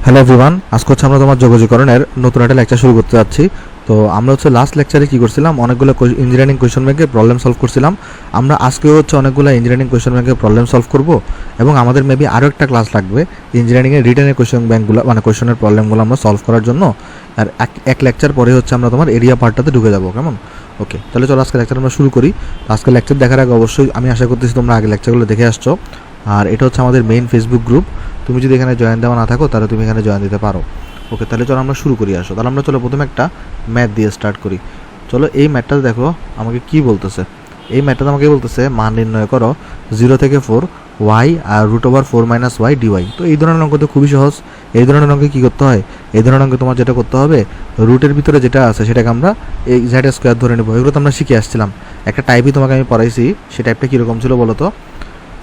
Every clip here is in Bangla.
হ্যালো এভরিওয়ান, আজকে হচ্ছে আমরা তোমার যোগাযোগকরণের নতুন একটা লেকচার শুরু করতে যাচ্ছি। তো আমরা হচ্ছে লাস্ট লেকচারে কী করছিলাম, অনেকগুলো ইঞ্জিনিয়ারিং কোয়েশ্চন ব্যাংকের প্রবলেম সলভ করছিলাম। আমরা আজকেও হচ্ছে অনেকগুলো ইঞ্জিনিয়ারিং কোয়েশ্চন ব্যাংকের প্রবলেম সলভ করব এবং আমাদের মেবি আরও একটা ক্লাস লাগবে ইঞ্জিনিয়ারিংয়ের রিটেনের কোয়েশ্চন ব্যাংকগুলো মানে কোয়েশ্চনের প্রবলেমগুলো আমরা সলভ করার জন্য। আর এক লেকচার পরে হচ্ছে আমরা তোমার এরিয়া পার্টটাতে ঢুকে যাবো, কেমন? ওকে, তাহলে চলো আজকে লেকচার আমরা শুরু করি। আজকে লেকচার দেখার আগে অবশ্যই আমি আশা করতেছি তোমরা আগে লেকচারগুলো দেখে আসছো। আর এটা হচ্ছে আমাদের মেইন ফেসবুক গ্রুপ। তুমি যদি এখানে জয়েন দেওয়া না থাকো তাহলে তুমি এখানে জয়েন দিতে পারো। ওকে, তাহলে চলো আমরা শুরু করি। আসো তাহলে আমরা চলো প্রথমে একটা ম্যাথ দিয়ে স্টার্ট করি। চলো এই ম্যাথটা দেখো আমাকে কি বলতেছে। এই ম্যাথটা আমাকে বলতেছে মান নির্ণয় করো 0 থেকে 4 ওয়াই আর √4 - ওয়াই ডিওয়াই। তো এই ধরনের অঙ্ক তো খুবই সহজ। এই ধরনের অঙ্কে কী করতে হয়, এই ধরনের অঙ্কে তোমার যেটা করতে হবে, রুটের ভিতরে যেটা আছে সেটাকে আমরা এই জেড স্কোয়ার ধরে নেবো। এগুলো তো আমরা শিখে আসছিলাম। একটা টাইপই তোমাকে আমি পড়াইছি, সেই টাইপটা কীরকম ছিল বলো তো?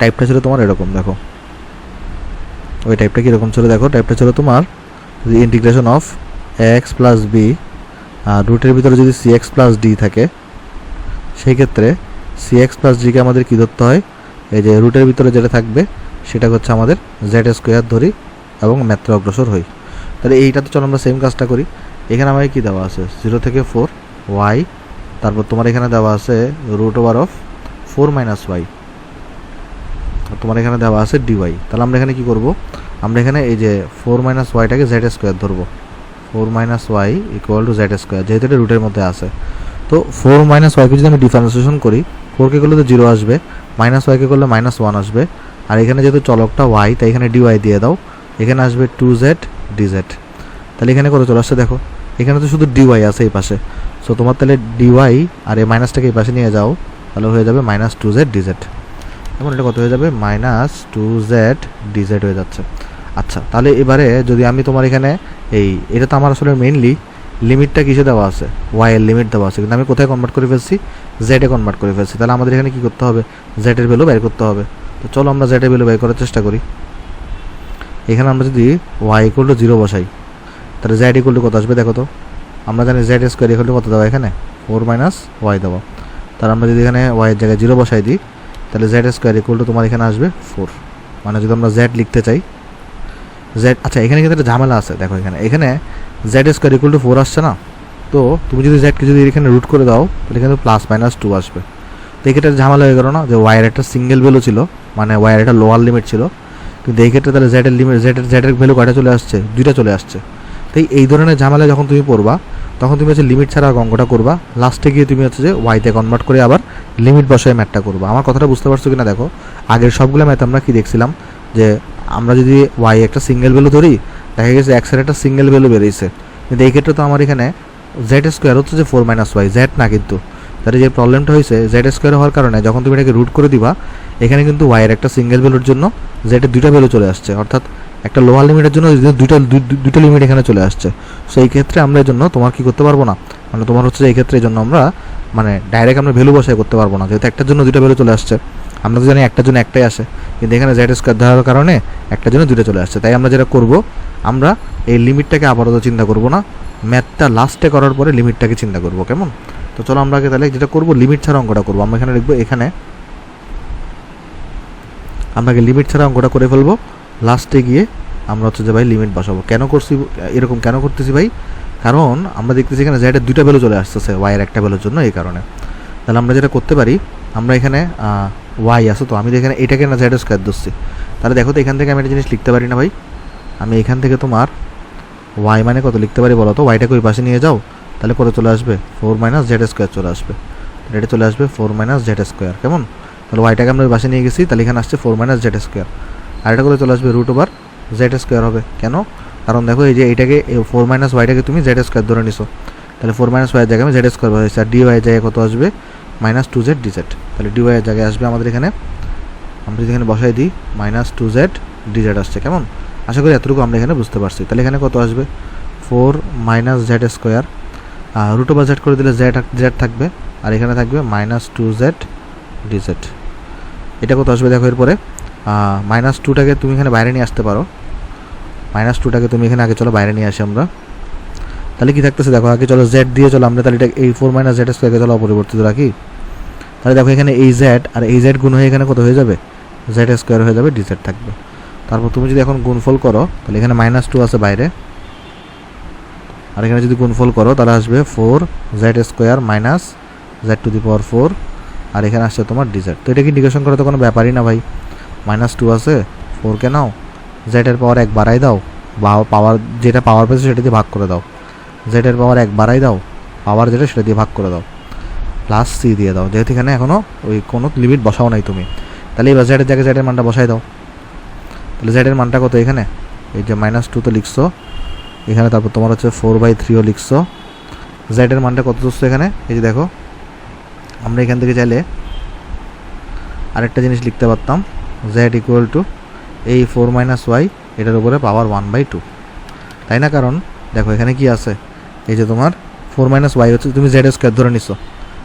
টাইপটা ছিল তোমার এরকম, দেখো ওই টাইপটা কীরকম ছিল দেখো। টাইপটা ছিল তোমার integration of x plus b, আর রুটের ভিতরে যদি সি এক্স প্লাস ডি থাকে সেই ক্ষেত্রে সি এক্স প্লাস ডিকে আমাদের কী ধরতে হয়, এই যে রুটের ভিতরে যেটা থাকবে সেটা হচ্ছে আমাদের জেড স্কোয়ার ধরি এবং ম্যাথে অগ্রসর হই। তাহলে এইটা তো চলো আমরা সেম কাজটা করি। এখানে আমাকে কী দেওয়া আছে, 0 থেকে 4 ওয়াই, তারপর তোমার এখানে দেওয়া আছে √4 - ওয়াই, তোমার এখানে দেওয়া আছে ডিওয়াই। তাহলে আমরা এখানে কী করব, আমরা এখানে এই যে 4 - ওয়াইটাকে জেড স্কোয়ার ধরবো। 4 - ওয়াই = জেড স্কোয়ার, যেহেতু এটা রুটের মধ্যে আছে। তো 4 - ওয়াইকে যদি আমি ডিফারেন্সিয়েশন করি, 4কে করলে তো 0 আসবে, -ওয়াইকে করলে -1 আসবে, আর এখানে যেহেতু চলকটা ওয়াই তাই এখানে ডিওয়াই দিয়ে দাও, এখানে আসবে 2z dz। তাহলে এখানে কত চলে আসছে দেখো, এখানে তো শুধু ডিওয়াই আছে এই পাশে। সো তোমার তাহলে ডিওয়াই আর এই মাইনাসটাকে এই পাশে নিয়ে যাও, তাহলে হয়ে যাবে -2z dz। এখন এটা কত হয়ে যাবে, -2z dz হয়ে যাচ্ছে। আচ্ছা, তাহলে এবারে যদি আমি তোমার এখানে এটা তো আমার আসলে মেইনলি লিমিটটা কিসে দেওয়া আছে, ওয়াই এর লিমিট দেওয়া আছে, কিন্তু আমি কোথায় কনভার্ট করে ফেলছি, জেডে কনভার্ট করে ফেলছি। তাহলে আমাদের এখানে কী করতে হবে, জেডের ভ্যালু বের করতে হবে। তো চলো আমরা জেডের ভ্যালু বের করার চেষ্টা করি। এখানে আমরা যদি ওয়াই = 0 বসাই, তাহলে জেড = কত আসবে দেখো তো। আমরা জানি জেড স্কোয়ার = কত দেওয়া, এখানে 4 - ওয়াই দেওয়া। তাহলে আমরা যদি এখানে ওয়াইয়ের জায়গায় 0 বসাই দিই, তাহলে জেড স্কোয়ার = তোমার এখানে আসবে 4। মানে যদি আমরা জেড লিখতে চাই, জেড, আচ্ছা এখানে কিন্তু একটা ঝামেলা আছে দেখো, এখানে জেড স্কোয়ার = 4 আসছে না। তো তুমি যদি জেডকে যদি এখানে রুট করে দাও তাহলে কিন্তু +-2 আসবে। তো এই ক্ষেত্রে ঝামেলা হয়ে গেল না, যে ওয়াইয়ের একটা সিঙ্গেল ভ্যালু ছিল, মানে ওয়াইয়ের একটা লোয়ার লিমিট ছিল, কিন্তু এই ক্ষেত্রে তাহলে জেডের লিমিট জেডের ভ্যালু কয়টা চলে আসছে, 2টা চলে আসছে। তাই এই ধরনের ঝামেলা যখন তুমি পড়বা তখন তুমি হচ্ছে লিমিট ছাড়া অঙ্কটা করবা, লাস্টে গিয়ে তুমি হচ্ছে যে ওয়াইতে কনভার্ট করে আবার লিমিট বসায় ম্যাথটা করবা। আমার কথাটা বুঝতে পারছো কিনা দেখো, আগের সবগুলো ম্যাথ আমরা কি দেখছিলাম, যে আমরা যদি ওয়াই একটা সিঙ্গেল ভ্যালু ধরি, দেখা গেছে এক্সের একটা সিঙ্গেল ভ্যালু বেরিয়েছে, কিন্তু এই ক্ষেত্রে তো আমার এখানে জেড স্কোয়ার হচ্ছে যে 4 - ওয়াই, জেড না কিন্তু। তাহলে যে প্রবলেমটা হয়েছে জেড স্কোয়ার হওয়ার কারণে যখন তুমি এটাকে রুট করে দিবা, এখানে কিন্তু ওয়াইয়ের একটা সিঙ্গেল ভ্যালুর জন্য জেডের 2টা ভ্যালু চলে আসছে, অর্থাৎ একটা লোয়ার লিমিটের জন্য দুইটা লিমিট এখানে চলে আসছে। সো এই ক্ষেত্রে আমরা এই জন্য তোমার কী করতে পারবো না, মানে তোমার হচ্ছে এই ক্ষেত্রে এই জন্য আমরা মানে ডাইরেক্ট আমরা ভ্যালু বসাই করতে পারবো না, যেহেতু একটার জন্য 2টা ভ্যালু চলে আসছে। আমরা তো জানি একটার জন্য একটাই আসে, কিন্তু এখানে জেড স্কোয়ার ধরার কারণে একটার জন্য 2টা চলে আসছে। তাই আমরা যেটা করব, আমরা এই লিমিটটাকে আপাতত চিন্তা করব না, ম্যাথটা লাস্টে করার পরে লিমিটটাকে চিন্তা করব, কেমন? তো চলো আমরা আগে তাহলে যেটা করব, লিমিট ছাড়া অঙ্কটা করবো। আমরা এখানে লিখবো, এখানে আমরা লিমিট ছাড়া অঙ্কটা করে ফেলবো, লাস্টে গিয়ে আমরা হচ্ছে যে ভাই লিমিট বসাবো। কেন করছি এরকম, কেন করতেছি ভাই, কারণ আমরা দেখতেছি এখানে জেডের 2টা ভ্যালু চলে আসতেছে ওয়াইয়ের একটা ভ্যালুর জন্য, এই কারণে। তাহলে আমরা যেটা করতে পারি, আমরা এখানে ওয়াই আছে, তো আমি এখানে এটাকে না জেড স্কোয়ার ধরছি। তাহলে দেখো তো এখান থেকে আমি একটা জিনিস লিখতে পারি না ভাই, আমি এখান থেকে তোমার ওয়াই মানে কত লিখতে পারি বলো তো, ওয়াইটাকে ওই পাশে নিয়ে যাও, তাহলে কত চলে আসবে, 4 - জেড স্কোয়ার চলে আসবে। এটা চলে আসবে 4 - জেড স্কোয়ার, কেমন? তাহলে ওয়াইটাকে আমরা ওই পাশে নিয়ে গেছি, তাহলে এখানে আসছে 4 - জেড স্কোয়ার, আর এটা করে চলে আসবে √/জেড স্কোয়ার হবে। কেন? কারণ দেখো এই যে এইটাকে 4 - ওয়াইটাকে তুমি জেড স্কোয়ার ধরে নিছো, তাহলে 4 - ওয়াইয়ের জায়গায় আমি জেড স্কোয়ার হয়েছে, আর ডিওয়াইয়ের জায়গায় কত আসবে, -2z dz। তাহলে ডিওয়াইয়ের জায়গায় আসবে আমাদের এখানে, আমরা যদি এখানে বসাই দিই -2z dz আসছে, কেমন? আশা করি এতটুকু আমরা এখানে বুঝতে পারছি। তাহলে এখানে কত আসবে, 4 - জেড স্কোয়ার, √/z করে দিলে জেড থাকবে, আর এখানে থাকবে -2z dz। এটা কত আসবে দেখো, এরপরে -2টাকে তুমি এখানে বাইরে নিয়ে আসতে পারো, -2টাকে তুমি এখানে আগে চলো বাইরে নিয়ে আসি আমরা। তাহলে কি থাকতেছে দেখো, আগে চলো জেড দিয়ে চলো আমরা, তাহলে এটা এই 4 - জেড স্কোয়ারকে চলো অপরিবর্তিত রাখি। তাহলে দেখো এখানে এই জেড আর এই জেড গুণ হয়ে এখানে কত হয়ে যাবে, জেড স্কোয়ার হয়ে যাবে, ডিজেড থাকবে। তারপর তুমি যদি এখন গুণফল করো তাহলে এখানে -2 আছে বাইরে, আর এখানে যদি গুণফল করো তাহলে আসবে 4z² মাইনাস z⁴, আর এখানে আসছে তোমার dz। তো এটা কি ইন্টিগ্রেশন করা তো কোনো ব্যাপারই না ভাই, -2 আছে, 4কে নাও, z এর পাওয়ার 1 বাড়াই দাও, বা পাওয়ার যেটা পাওয়ার পেয়েছে সেটা দিয়ে ভাগ করে দাও, z এর পাওয়ার 1 বাড়াই দাও, পাওয়ার যেটা সেটা দিয়ে ভাগ করে দাও, প্লাস c দিয়ে দাও, যেহেতু এখানে এখনও ওই কোনো লিমিট বসাও নাই তুমি। তাহলে এবার z এর জায়গায় z এর মানটা বসাই দাও। তাহলে z এর মানটা কত এখানে, এই যে -2 তো লিখছো এখানে, তারপর তোমার হচ্ছে 4/3ও লিখছো, z এর মানটা কত ধরছো এখানে, এই যে দেখো আমরা এখান থেকে চাইলে আরেকটা জিনিস লিখতে পারতাম, z = এই 4 - y এটার উপরে পাওয়ার 1/2, তাই না? কারণ দেখো এখানে কি আছে, এই যে তোমার 4 - y হচ্ছে তুমি z² ধরে নিছো,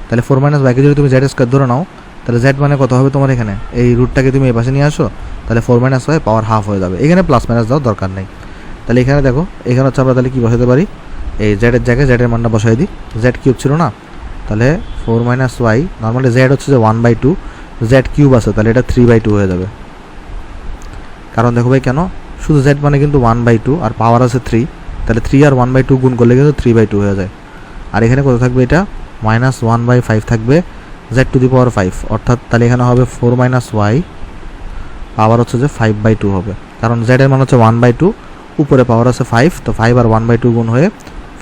তাহলে 4 - y কে যদি তুমি z² ধরে নাও তাহলে z মানে কত হবে তোমার এখানে, এই রুটটাকে তুমি এই পাশে নিয়ে আসো, তাহলে 4 - y পাওয়ার হাফ হয়ে যাবে, এখানে প্লাস মাইনাস দেওয়ার দরকার নেই। তাহলে এখানে দেখো এখানে হচ্ছে আমরা তাহলে কী বসাতে পারি, এই z এর জায়গায় z এর মানটা বসাই দিই, z³ ছিল না, তাহলে 4 - y, নর্মালি z হচ্ছে যে 1/2, z³ আছে তাহলে এটা 3/2 হয়ে যাবে। কারণ দেখো ভাই কেন, শুধু z মানে কিন্তু 1/2 আর পাওয়ার আছে 3, তাহলে 3 আর 1/2 গুণ করলে কিন্তু 3/2 হয়ে যায়। আর এখানে কত থাকবে, এটা -1/5 থাকবে z⁵, অর্থাৎ তাহলে এখানে হবে 4 - y, পাওয়ার হচ্ছে যে 5/2 হবে, কারণ z এর মান হচ্ছে 1/2, উপরে পাওয়ার আছে 5, তো 5 আর 1/2 গুণ হয়ে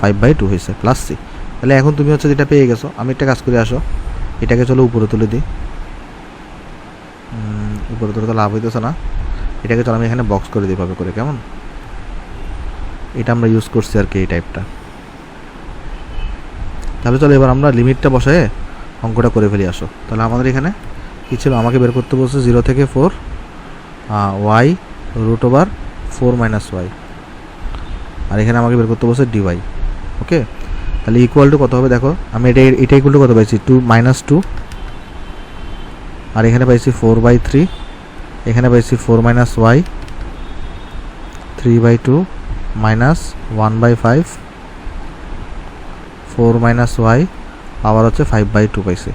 5/2 হয়েছে, প্লাস c। তাহলে এখন তুমি হচ্ছে যেটা পেয়ে গেছো, আমি একটা কাজ করে আসো, এটাকে চলো উপরে তুলে দিই, উপরে তুলে তো লাভ হইতেছে না, এটাকে চলো আমি এখানে বক্স করে দিই ভাবে করে, কেমন? এটা আমরা ইউজ করছি আর কি এই টাইপটা। তাহলে চলো এবার আমরা লিমিটটা বসায় অঙ্কটা করে ফেলি, আসো। তাহলে আমাদের এখানে কী ছিল, আমাকে বের করতে বলছে 0 থেকে 4 y√4 - y, আর এখানে আমাকে বের করতে বলছে dy। ওকে, তাহলে ইকুয়াল টু কত হবে দেখো, আমি এটা ইকুয়াল টু কত পাইছি, 2 - 2, আর এখানে পাইছি 4/3, এখানে পাইছি 4 - y, 3/2 মাইনাস 1/5, 4 - y পাওয়ার হচ্ছে 5/2 পাইছি।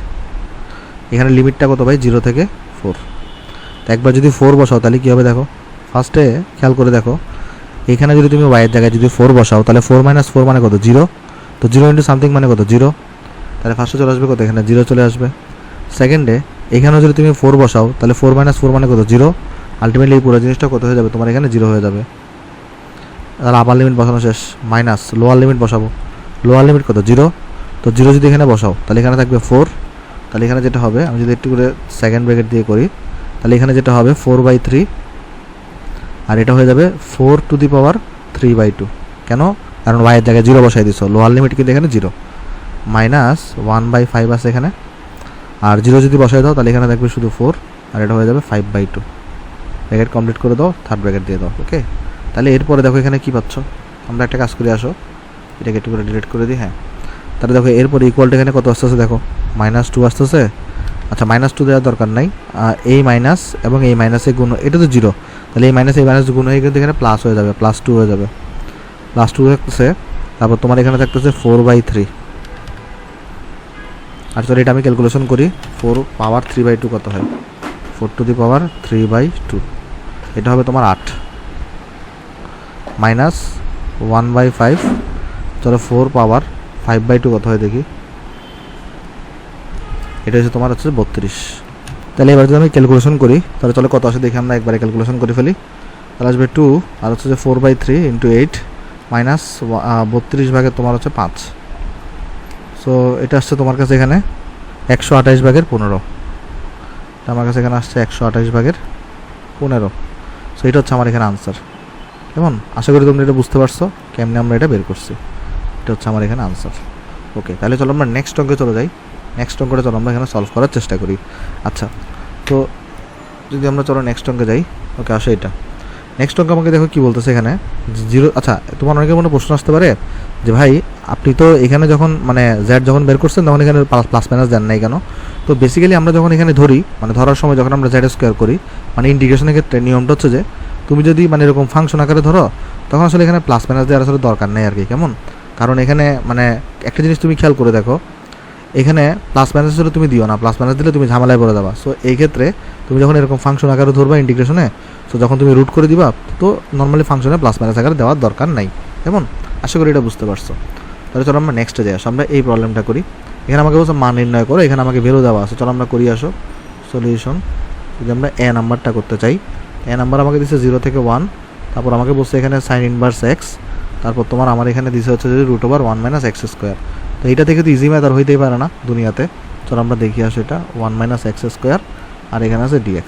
এখানে লিমিটটা কত ভাই, 0 থেকে 4। তো একবার যদি 4 বসাও তাহলে কী হবে দেখো, ফার্স্টে খেয়াল করে দেখো, এখানে যদি তুমি y এর জায়গায় যদি 4 বসাও তাহলে 4 - 4 মানে কত, 0, তো 0 ইন্টু সামথিং মানে কত, 0, তাহলে ফার্স্টে চলে আসবে কত, এখানে 0 চলে আসবে। সেকেন্ডে এখানেও যদি তুমি 4 বসাও তাহলে 4 - 4 মানে কত, 0, আলটিমেটলি এই পুরো জিনিসটা কত হয়ে যাবে তোমার, এখানে 0 হয়ে যাবে। তাহলে আপার লিমিট বসানো শেষ, মাইনাস লোয়ার লিমিট বসাবো, লোয়ার লিমিট কত, 0, তো 0 যদি এখানে বসাও তাহলে এখানে থাকবে 4, তাহলে এখানে যেটা হবে, আমি যদি একটু করে সেকেন্ড ব্র্যাকেট দিয়ে করি, তাহলে এখানে যেটা হবে 4/3, আর এটা হয়ে যাবে 4⁻³ কেন, কারণ y এর জায়গায় 0 বসাই দিছো, লোয়ার লিমিট কিন্তু এখানে 0, মাইনাস 1/5 আছে এখানে, আর 0 যদি বসাই দাও তাহলে এখানে থাকবে শুধু 4, আর এটা হয়ে যাবে 5/2। ব্র্যাকেট কমপ্লিট করে দাও, থার্ড ব্র্যাকেট দিয়ে দাও। ওকে, তাহলে এরপরে দেখো এখানে কী পাচ্ছ, আমরা একটা কাজ করে আসো, এটাকে একটু করে ডিলিট করে দিই। হ্যাঁ, তাহলে দেখো এরপরে ইকুয়ালটা এখানে কত আসতেছে দেখো, -2 আসতেছে। আচ্ছা, -2 দেওয়ার দরকার নাই, এই মাইনাস এবং এই মাইনাসে গুণ, এটা তো 0, তাহলে এই মাইনাস গুণ হয়ে কিন্তু এখানে প্লাস হয়ে যাবে, +2 হয়ে যাবে, +2 থাকতেছে। তারপর তোমার এখানে থাকতেছে 4/3, আর চলো এটা আমি ক্যালকুলেশন করি, 4 পাওয়ার 3/2 কত হয়, 4⁻³ এটা হবে তোমার 8, মাইনাস 1/5, চলো 4 পাওয়ার 5/2 কত হয় দেখি, এটা হচ্ছে তোমার হচ্ছে 32। তাহলে এবার যদি আমি ক্যালকুলেশন করি তাহলে চলো কত আসে দেখি, আমরা একবারে ক্যালকুলেশন করে ফেলি। তাহলে আসবে 2, আর হচ্ছে যে 4/3 × 8 মাইনাস 32 ভাগের তোমার হচ্ছে 5, সো এটা আসছে তোমার কাছে এখানে 128/15, আমার কাছে এখানে আসছে 128/15, সো এটা হচ্ছে আমার এখানে আনসার। কেমন, আশা করি তোমরা এটা বুঝতে পারছো কেমনে আমরা এটা বের করছি, এটা হচ্ছে আমার এখানে আনসার। ওকে, তাহলে চলো আমরা নেক্সট অঙ্কে চলে যাই, নেক্সট অঙ্কটা চলো আমরা এখানে সলভ করার চেষ্টা করি। আচ্ছা, তো যদি আমরা চলো নেক্সট অঙ্কে যাই। ওকে, আসো এটা নেক্সট অঙ্ক আমাকে দেখো কী বলতেছে এখানে 0। আচ্ছা, তোমার অনেকের মনে প্রশ্ন আসতে পারে যে ভাই আপনি তো এখানে যখন মানে z যখন বের করছেন তখন এখানে প্লাস মাইনাস দেন নাই কেন? তো বেসিক্যালি আমরা যখন এখানে ধরি, মানে ধরার সময় যখন আমরা z² করি, মানে ইন্টিগ্রেশনের ক্ষেত্রে নিয়মটা হচ্ছে যে তুমি যদি মানে এরকম ফাংশন আকারে ধরো তখন আসলে এখানে প্লাস মাইনাস দেওয়ার আসলে দরকার নেই আর কি। কেমন, কারণ এখানে মানে একটা জিনিস তুমি খেয়াল করে দেখো, এখানে প্লাস মাইনাস হলে তুমি দিও না, প্লাস মাইনাস দিলে তুমি ঝামেলায় পড়ে যাবা। সো এই ক্ষেত্রে তুমি যখন এরকম ফাংশন আকারে ধরবা ইন্টিগ্রেশনে, সো যখন তুমি রুট করে দিবা, তো নর্মালি ফাংশনে প্লাস মাইনাস আকারে দেওয়ার দরকার নাই। কেমন? আশা করি এটা বুঝতে পারছো। তাহলে চলো আমরা নেক্সটে যাই আসো, আমরা এই প্রবলেমটা করি। এখানে আমাকে বলছে মান নির্ণয় করো, এখানে আমাকে ভ্যালু দেওয়া আছে। চলো আমরা করি আসো সলিউশন। যদি আমরা এ নাম্বারটা করতে চাই, এ নাম্বার আমাকে দিচ্ছে 0 থেকে 1, তারপর আমাকে বলছে এখানে সাইন ইনভার্স এক্স, তারপর তোমার আমার এখানে দিছে হচ্ছে যে √1 - x²। তো এইটা থেকে তো ইজি ম্যাথ আর হইতেই পারে না দুনিয়াতে। চলো আমরা দেখি আসো, এটা 1 - x², আর এখানে আছে dx।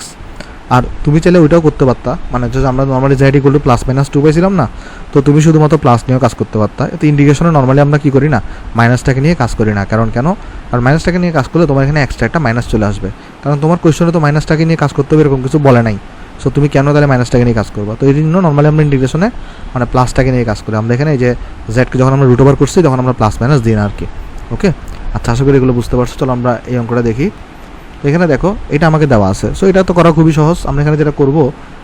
আর তুমি চাইলে ওইটাও করতে পারতা, মানে হচ্ছে আমরা নর্মালি z = +-2 পাইছিলাম না, তো তুমি শুধুমাত্র প্লাস নিয়েও কাজ করতে পারতা। এতে ইন্টিগ্রেশনে নর্মালি আমরা কী করি না, মাইনাসটাকে নিয়ে কাজ করি না। কারণ কেন? আর মাইনাসটাকে নিয়ে কাজ করলে তোমার এখানে এক্সট্রা একটা মাইনাস চলে আসবে, কারণ তোমার কোয়েশ্চনে তো মাইনাসটাকে নিয়ে কাজ করতে হবে এরকম কিছু বলে নাই। সো তুমি কেন তাহলে মাইনাসটাকে নিয়ে কাজ করবা? তো এই জন্য নর্মালি আমরা ইন্টিগ্রেশনে মানে প্লাসটাকে নিয়ে কাজ করি। আমরা এখানে এই যে জেডকে যখন আমরা √ওভার করছি তখন আমরা প্লাস মাইনাস দিই না আর কি। ওকে, আচ্ছা, আশা করি এগুলো বুঝতে পারছো। চলো আমরা এই অঙ্কটা দেখি। এখানে দেখো এটা আমাকে দেওয়া আছে, সো এটা তো করা খুবই সহজ। আমরা এখানে যেটা করব,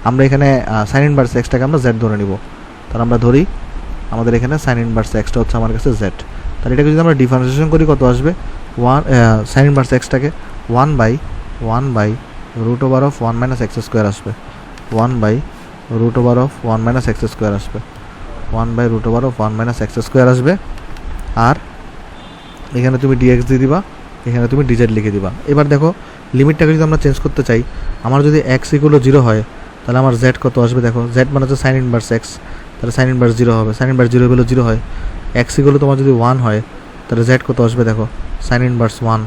আমরা এখানে সাইন ইনভার্স এক্সটাকে আমরা জেড ধরে নিব। তাহলে আমরা ধরি আমাদের এখানে সাইন ইনভার্স এক্সটা হচ্ছে আমার কাছে জেড। তাহলে এটাকে যদি আমরা ডিফারেন্সিয়েশন করি কত আসবে? সাইন ইনভার্স এক্সটাকে 1/1/√1 - x² আসবে, 1/√1 - x² আসবে, 1/√1 - x² আসবে। আর এখানে তুমি dx দিয়ে দিবা, এখানে তুমি dz লিখে দিবা। এবার দেখো লিমিটটাকে যদি আমরা চেঞ্জ করতে চাই, আমার যদি x = 0 হয়, তাহলে আমার z কত আসবে? দেখো z মানে হচ্ছে সাইন ইনভার্স এক্স, তাহলে সাইন ইনভার্স 0 হবে। সাইন ইনভার্স 0 হলে 0 হয়। x = তোমার যদি 1 হয়, তাহলে z কত আসবে? দেখো সাইন ইনভার্স 1,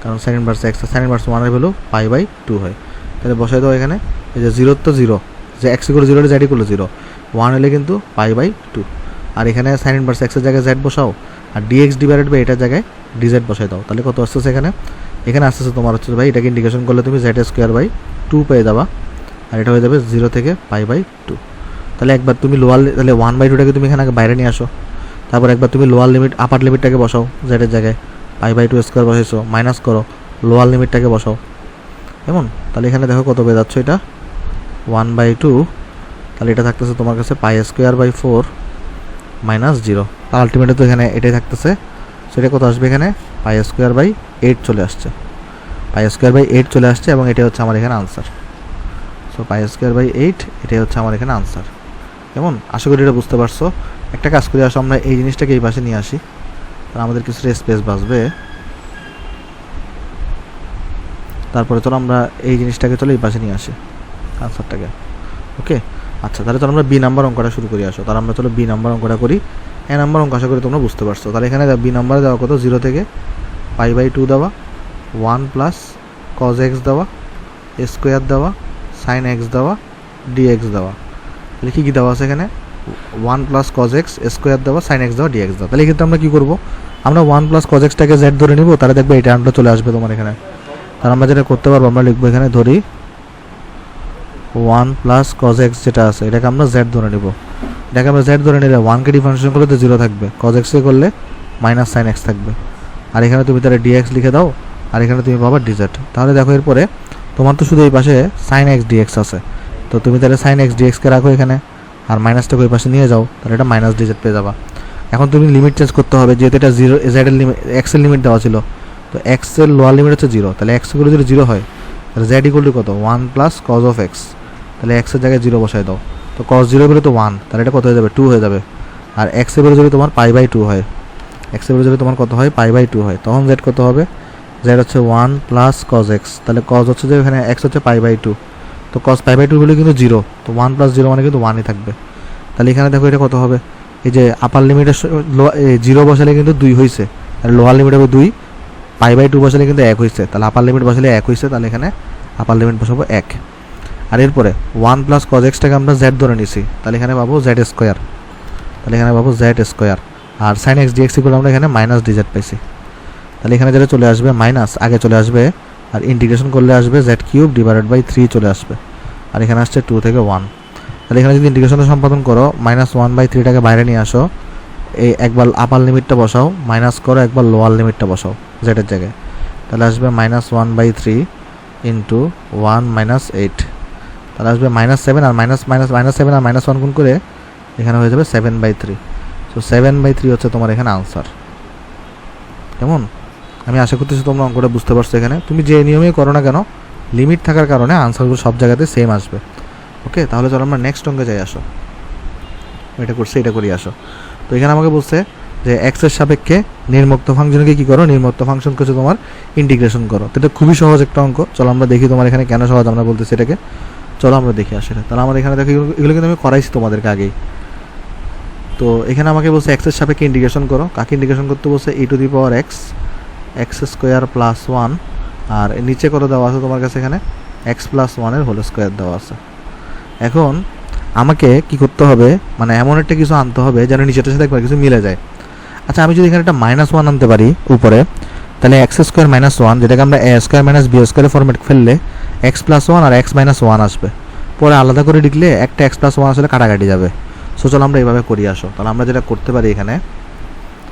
কারণ sign inverse x, sign inverse 1 এর ভ্যালু π/2 হয়। তাহলে বসাই দাও এখানে, এই যে 0 তো 0, যে x = 0 হলে z = 0, 1 হলে কিন্তু π/2। আর এখানে সাইন ইনভার্স এক্সের জায়গায় z বসাও, আর dx / এটার জায়গায় dz বসাই দাও। তাহলে কত আসতেছে এখানে? এখানে আসতেছে তোমার হচ্ছে ভাই, এটাকে ইন্টিগ্রেশন করলে তুমি z²/2 পেয়ে যাবা, আর এটা হয়ে যাবে 0 থেকে π/2। তাহলে একবার তুমি তাহলে 1/2টাকে তুমি এখানে আগে বাইরে নিয়ে আসো, তারপর একবার তুমি লোয়ার লিমিট আপার লিমিটটাকে বসাও, z এর জায়গায় π/2² বসাইছো, মাইনাস করো, লোয়ার লিমিটটাকে বসাও। কেমন? তাহলে এখানে দেখো কত পেয়ে যাচ্ছ, এটা 1/2, তাহলে এটা থাকতেছে তোমার কাছে π²/4 - 0। তার আলটিমেটলি তো এখানে এটাই থাকতেছে। সেটা কত আসবে? এখানে π²/8 চলে আসছে, π²/8 চলে আসছে, এবং এটা হচ্ছে আমার এখানে আনসার। সো π²/8 এটাই হচ্ছে আমার এখানে আনসার। কেমন? আশা করি এটা বুঝতে পারছো। একটা কাজ করে আসো, আমরা এই জিনিসটাকে এই পাশে নিয়ে আসি, তাহলে আমাদের কিছুটা স্পেস বাঁচবে। তারপরে চলো আমরা এই জিনিসটাকে চলো এই পাশে নিয়ে আসি, আনসারটাকে। ওকে, আচ্ছা, তাহলে চলো আমরা বি নাম্বার অঙ্কটা শুরু করি আসো। তাহলে আমরা চলো বি নাম্বার অঙ্কটা করি। এ নাম্বার অঙ্ক আশা করি তোমরা বুঝতে পারছো। তাহলে এখানে বি নাম্বারে দেওয়া কত? 0 থেকে π/2 দেওয়া, 1 + cos x দেওয়া, স্কোয়ার দেওয়া, সাইন x দেওয়া, dx দেওয়া। তাহলে কী কী দেওয়া আছে এখানে? 1 + cos x, স্কোয়ার দেওয়া, সাইন x দেওয়া, dx দেওয়া। তাহলে এক্ষেত্রে আমরা কী করবো? আমরা 1 + cos x-টাকে z ধরে নিব, তাহলে দেখবে এই টার্মটা চলে আসবে তোমার এখানে। তাহলে আমরা যেটা করতে পারবো, আমরা লিখবো এখানে ধরি 1 + cos x যেটা আছে, এটাকে আমরা z ধরে নিব। এটাকে আমরা z ধরে নিলে 1কে ডিফারেন্সিয়েশন করলে তো 0 থাকবে, cos x-কে করলে -sin x থাকবে। আর এখানে তুমি তাহলে dx লিখে দাও, আর এখানে তুমি পাবা dz। তাহলে দেখো এরপরে তোমার তো শুধু এই পাশে sin x dx আছে, তো তুমি তাহলে sin x dx-কে রাখো এখানে, আর মাইনাসটাকে ওই পাশে নিয়ে যাও, তাহলে এটা -dz পেয়ে যাবা। এখন তুমি লিমিট চেঞ্জ করতে হবে, যেহেতু এটা 0 z এর লিমিট, x এর লিমিট দেওয়া ছিল, তো x এর লোয়ার লিমিট হচ্ছে 0, তাহলে x = যদি 0 হয়, তাহলে z = কত? 1 + cos of x, তাহলে x এর জায়গায় 0 বসাই দাও। তো cos 0 বলে তো 1, তাহলে এটা কত হয়ে যাবে? 2 হয়ে যাবে। আর x এর বলে যদি তোমার π/2 হয়, x এর বলে যদি তোমার কত হয়? π/2 হয়, তখন z কত হবে? z হচ্ছে 1 + cos x, তাহলে cos হচ্ছে যে এখানে x হচ্ছে π/2, তো cos π/2 হলে কিন্তু 0, তো 1 + 0 মানে কিন্তু 1ই থাকবে। তাহলে এখানে দেখো এটা কত হবে? এই যে আপার লিমিটের 0 বসালে কিন্তু 2 হয়েছে, আর লোয়ার লিমিট হবে 2, π/2 বসালে কিন্তু 1 হয়েছে, তাহলে আপার লিমিট বসালে 1 হয়েছে, তাহলে এখানে আপার লিমিট বসাবো 1। আর এরপরে 1 + cos x-টাকে আমরা z ধরে নিছি, তাহলে এখানে পাবো z², তাহলে এখানে পাবো z²। আর sin x dx = আমরা এখানে -dz পাইছি, তাহলে এখানে যেটা চলে আসবে মাইনাস আগে চলে আসবে, আর ইন্টিগ্রেশন করলে আসবে z³ / 3 চলে আসবে, আর এখানে আসছে 2 থেকে 1। তাহলে এখানে যদি ইন্টিগ্রেশনটা সম্পাদন করো, -1/3টাকে বাইরে নিয়ে আসো, এই একবার আপার লিমিটটা বসাও, মাইনাস করো, একবার লোয়ার লিমিটটা বসাও z এর জায়গায়, তাহলে আসবে -1/3 × 1 - 8, তাহলে আসবে -7, আর -7 আর -1 গুণ করে এখানে হয়ে যাবে 7/3। সো 7/3 হচ্ছে তোমার এখানে আনসার। কেমন? আমি আশা করতেছি তোমরা অঙ্কটা বুঝতে পারছো। এখানে তুমি যে নিয়মেই করো না কেন, লিমিট থাকার কারণে আনসারগুলো সব জায়গাতে সেম আসবে। ওকে, তাহলে চলো আমরা নেক্সট অঙ্কে যাই। আসো, এটা করছে, এটা করি। আসো, তো এখানে আমাকে বলছে যে এক্সের সাপেক্ষে নির্মুক্ত ফাংশনকে কী করো, নির্মুক্ত ফাংশনকে হচ্ছে তোমার ইন্টিগ্রেশন করো। তো এটা খুবই সহজ একটা অঙ্ক। চলো আমরা দেখি তোমার এখানে কেন সহজ আমরা বলতেছি এটাকে। চলো আমরা দেখি আসলে। তাহলে আমার এখানে দেখো, এগুলো কিন্তু আমি করাইছি তোমাদেরকে আগেই। তো এখানে আমাকে বলছে এক্সের সাপেক্ষে ইন্টিগ্রেশন করো। কাকে ইন্টিগ্রেশন করতে বলছে? e⁻x স্কোয়ার প্লাস 1, আর নিচে কত দেওয়া আছে তোমার কাছে? এখানে x+1 হোল স্কোয়ার দেওয়া আছে। এখন আমাকে কি করতে হবে, মানে এমন একটা কিছু আনতে হবে যেন নিচেটার সাথে একবার কিছু মিলে যায়। আচ্ছা, আমি যদি এখানে একটা -1 আনতে পারি উপরে, তাহলে x² - 1, যেটাকে আমরা a² - b² ফরম্যাট ফেললে x+1 আর x-1 আসবে। পরে আলাদা করে লিখলে একটা x+1 আসলে কাটাকাটি যাবে। সো চলো আমরা এইভাবে করি। আসো, তাহলে আমরা যেটা করতে পারি, এখানে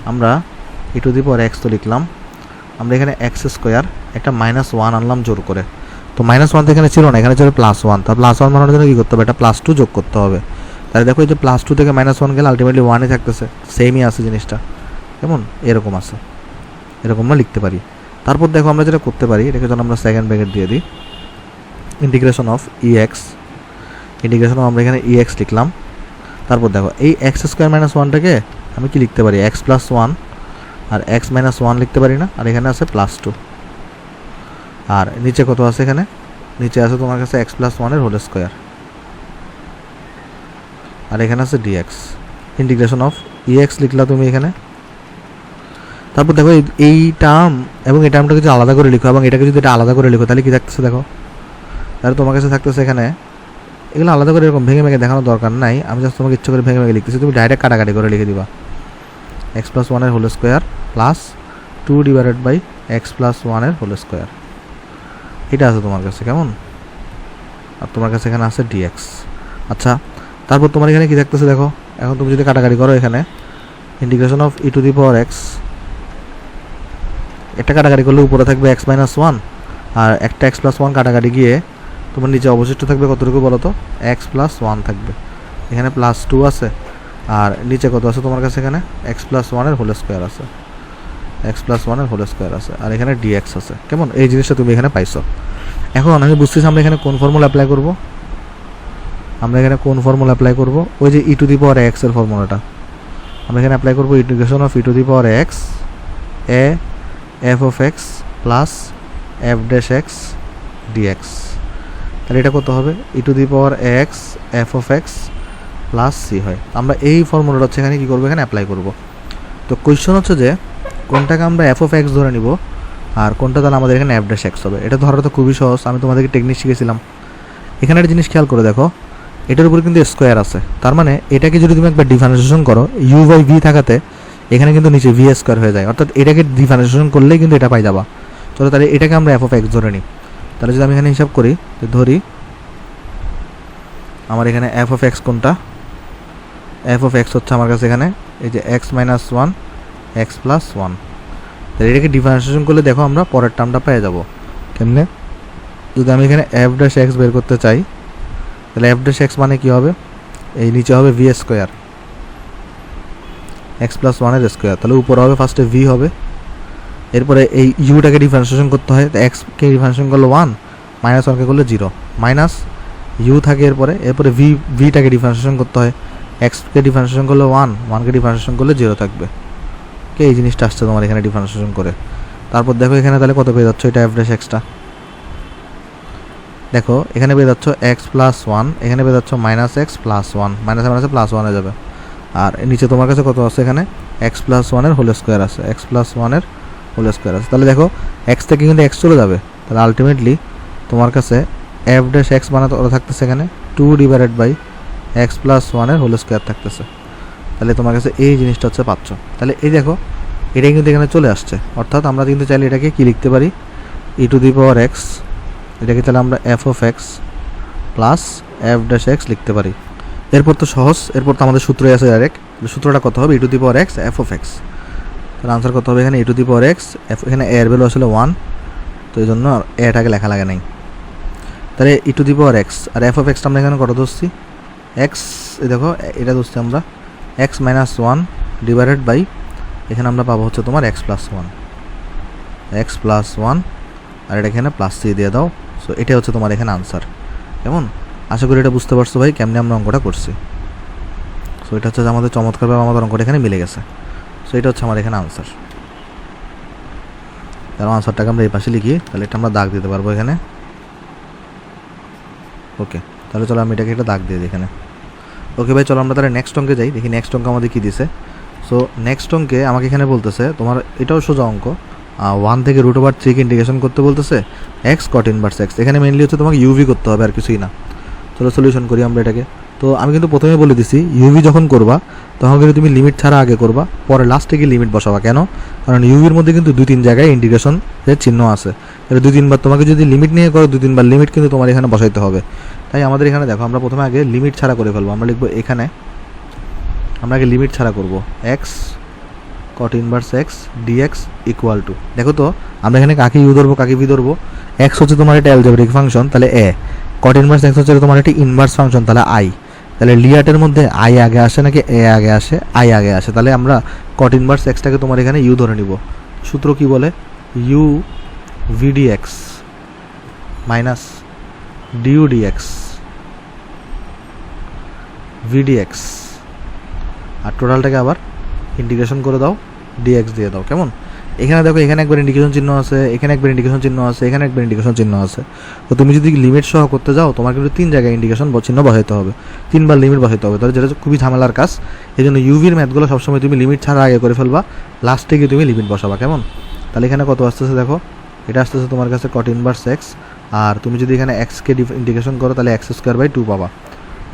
আমরা e⁻x তো লিখলাম, আমরা এখানে x² একটা -1 আনলাম জোর করে। তো -1 তো এখানে ছিল না, এখানে ছিল +1। তা +1 বানানোর জন্য কী করতে হবে? এটা +2 যোগ করতে হবে। তাহলে দেখো, এই যে +2 থেকে -1 গেলে আলটিমেটলি 1ই থাকতেছে, সেমই আছে জিনিসটা। কেমন এরকম আছে, এরকম আমরা লিখতে পারি। তারপর দেখো আমরা যেটা করতে পারি, এটাকে যখন আমরা সেকেন্ড ব্র্যাকেট দিয়ে দিই, ইন্টিগ্রেশন অফ আমরা এখানে ex লিখলাম। তারপর দেখো এই x² - 1টাকে আমি কি লিখতে পারি? x+1 আর x-1 লিখতে পারি না? আর এখানে আছে +2, আর নিচে কত আছে? এখানে নিচে আছে তোমার কাছে x+1 হোল স্কোয়ার, আর এখানে আছে dx। ইন্টিগ্রেশন অফ ex লিখলা তুমি এখানে। তারপর দেখো এই টার্ম এবং এই টার্মটাকে যদি আলাদা করে লিখো এবং এটাকে যদি এটা আলাদা করে লিখো, তাহলে কি থাকতেছে দেখো? তাহলে তোমার কাছে থাকতেছে এখানে, এগুলো আলাদা করে এরকম ভেঙে ভেঙে দেখানোর দরকার নাই, আমি জাস্ট তোমাকে ইচ্ছে করে ভেঙে ভেঙে লিখতেছি। তুমি ডাইরেক্ট কাটাকাটি করে লিখে দিবা x+1 whole square plus 2 / x+1 whole square. এটা আছে তোমার কাছে, কেমন? আর তোমার কাছে এখানে আছে dx। আচ্ছা, তারপর তোমার এখানে কি থাকতেছে দেখো? এখন তুমি যদি কাটাকাটি করো, এখানে ইন্টিগ্রেশন অফ e⁻x, এটা কাটাকাটি করলে উপরে থাকবে x-1, আর একটা x+1 কাটাকাটি গিয়ে তোমার নিচে অবশিষ্ট থাকবে কতটুকু বলো তো? x+1 থাকবে। এখানে +2 আছে, আর নিচে কত আছে তোমার কাছে? এখানে x+1 হোল স্কোয়ার আছে, আর এখানে dx আছে। কেমন? এই জিনিসটা তুমি এখানে পাইছো। এখন আমি বুঝতেছি আমরা এখানে কোন ফর্মুলা অ্যাপ্লাই করব। ওই যে e⁻x এর ফর্মুলাটা আমরা এখানে অ্যাপ্লাই করব। Integration of e⁻x a f(x) plus f'(x) dx। তাহলে এটা কত হবে? e⁻x f(x) প্লাস c হয়। আমরা এই ফর্মুলাটা হচ্ছে এখানে কী করবো? এখানে অ্যাপ্লাই করব। তো কোয়েশ্চন হচ্ছে যে কোনটাকে আমরা f(x) ধরে নিব আর কোনটা তাহলে আমাদের এখানে f'(x) হবে। এটা ধরাটা তো খুবই সহজ, আমি তোমাদেরকে টেকনিক শিখেছিলাম। এখানে একটা জিনিস খেয়াল করে দেখো, এটার উপরে কিন্তু স্কোয়ার আছে, তার মানে এটাকে যদি তুমি একবার ডিফারেন্সিয়েশন করো u/v থাকাতে এখানে কিন্তু নিচে v² হয়ে যায়, অর্থাৎ এটাকে ডিফারেন্সিয়েশন করলেই কিন্তু এটা পাই যাবা। চলো তাহলে এটাকে আমরা f(x) ধরে নিই। তাহলে যদি আমি এখানে হিসাব করি, ধরি আমার এখানে f(x) কোনটা? f(x) হচ্ছে আমার কাছে এখানে এই যে x-1 x+1। তাহলে এটাকে ডিফারেন্সিয়েশন করলে দেখো আমরা পরের টার্মটা পেয়ে যাব। কেমনে? যদি আমি এখানে f'(x) বের করতে চাই, তাহলে f'(x) মানে কি হবে? এই নিচে হবে v², x+1 এর স্কোয়ার। তাহলে উপরে হবে ফার্স্টে v হবে, এরপরে এই ইউটাকে ডিফারেন্সিয়েশন করতে হয়। তো এক্সকে ডিফারেন্সিয়েশন করলে 1, -1কে করলে 0, মাইনাস ইউ থাকে এরপরে ভিটাকে ডিফারেন্সিয়েশন করতে হয়। এক্সকে ডিফারেন্সিয়েশন করলে 1কে ডিফারেন্সিয়েশন করলে 0 থাকবে। ওকে, এই জিনিসটা আসছে তোমার এখানে ডিফারেন্সিয়েশন করে। তারপর দেখো এখানে তাহলে কত পেয়ে যাচ্ছ? এটা f'(x)টা দেখো এখানে পেয়ে যাচ্ছ x+1, এখানে পেয়ে যাচ্ছ -x+1, মাইনাসে +1 হয়ে যাবে। আর নিচে তোমার কাছে কত আছে? এখানে x+1 হোল স্কোয়ার আছে, হোল স্কোয়ার আছে। তাহলে দেখো এক্স থেকে কিন্তু এক্স চলে যাবে, তাহলে আলটিমেটলি তোমার কাছে f'(x) বানাতে থাকতেছে এখানে 2 / x+1 হোল স্কোয়ার থাকতেছে। তাহলে তোমার কাছে এই জিনিসটা হচ্ছে পাচ্ছ। তাহলে এই দেখো এটাই কিন্তু এখানে চলে আসছে, অর্থাৎ আমরা কিন্তু চাইলে এটাকে কি লিখতে পারি? e⁻x, এটাকে তাহলে আমরা f(x) প্লাস f'(x) লিখতে পারি। এরপর তো সহজ, এরপর তো আমাদের সূত্রই আছে ডাইরেক্ট। সূত্রটা কত হবে? e⁻x f(x). তাহলে আনসার কত হবে? এখানে e⁻x, এখানে a এর ভ্যালু আসলে 1, তো এই জন্য এটাকে লেখা লাগে নাই। তাহলে e⁻x আর f(x) আমরা এখানে কত ধরছি? x, দেখো এটা ধরছি আমরা x-1 / এখানে আমরা পাবো হচ্ছে তোমার x+1। এক্স প্লাস ওয়ান, আর এটা এখানে প্লাস সি দিয়ে দাও। সো এটা হচ্ছে তোমার এখানে আনসার। কেমন? আশা করি এটা বুঝতে পারছো ভাই কেমনে আমরা অঙ্কটা করছি। সো এটা হচ্ছে আমাদের চমৎকারভাবে আমাদের অঙ্কটা এখানে মিলে গেছে। সো এটা হচ্ছে আমার এখানে আনসার। কারণ আনসারটাকে আমরা এই পাশে লিখি, তাহলে এটা আমরা দাগ দিতে পারবো এখানে। ওকে, তাহলে চলো আমি এটাকে একটা দাগ দিয়ে দিই এখানে। ওকে ভাই, চলো আমরা তাহলে নেক্সট অঙ্কে যাই, দেখি নেক্সট অঙ্ক আমাদের কী দিছে। সো নেক্সট অঙ্কে আমাকে এখানে বলতেছে তোমার এটাও সোজা অঙ্ক, 1 থেকে √3 ইন্টিগ্রেশন করতে বলতেছে এক্স কট ইনভার্স এক্স। এখানে মেনলি হচ্ছে তোমাকে ইউভি করতে হবে, আর কিছুই না। চলো সলিউশন করি আমরা এটাকে। তো আমি কিন্তু প্রথমে বলে দিছি ইউভি যখন করবা তখন কিন্তু তুমি লিমিট ছাড়া আগে করবা, পরে লাস্টে গিয়ে লিমিট বসাবা। কেন? কারণ ইউভির মধ্যে কিন্তু 2-3 জায়গায় ইন্টিগ্রেশনের চিহ্ন আছে। এটা 2-3 বার তোমাকে যদি লিমিট নিয়ে করো, 2-3 বার লিমিট কিন্তু তোমার এখানে বসাইতে হবে। তাই আমাদের এখানে দেখো আমরা প্রথমে আগে লিমিট ছাড়া করে ফেলবো। আমরা লিখবো এখানে আমরা আগে লিমিট ছাড়া করবো x cot inverse x dx equal to, দেখো তো আমরা এখানে কাকে ইউ ধরবো কাকে ভি ধরবো। এক্স হচ্ছে তোমার একটা অ্যালজেব্রিক ফাংশন, তাহলে এ। কট ইনভার্স এক্স হচ্ছে তোমার একটা ইনভার্স ফাংশন, তাহলে আই। তাহলে লিয়াটের মধ্যে আই আগে আসে নাকি এ আগে আসে? আই আগে আসে। তাহলে আমরা কট ইনভার্স এক্সটাকে তোমার এখানে ইউ ধরে নিব। সূত্র কি বলে? U v d x minus d u d x v d x, আর টোটালটাকে আবার ইন্টিগ্রেশন করে দাও, ডিএক্স দিয়ে দাও। কেমন? এখানে দেখো এখানে একবার ইন্ডিকেশন চিহ্ন আছে, এখানে একবার ইন্ডিকেশন চিহ্ন আছে, এখানে একবার ইন্ডিকেশন চিহ্ন আছে। তো তুমি যদি লিমিট সহ করতে যাও তোমার কিন্তু 3 জায়গায় ইন্ডিকেশন চিহ্ন বসাইতে হবে, 3 বার লিমিট বসাইতে হবে। তাহলে যেটা খুবই ঝামেলার কাজ। এই জন্য ইউভির ম্যাথগুলো সবসময় তুমি লিমিট ছাড়া আগে করে ফেলবা, লাস্টে গিয়ে তুমি লিমিট বসাবা। কেমন? তাহলে এখানে কত আসতেছে দেখো, এটা আসতেছে তোমার কাছে কট ইনভার্স এক্স, আর তুমি যদি এখানে এক্সকে ইন্টিগ্রেশন করো তাহলে x²/2 পাবা,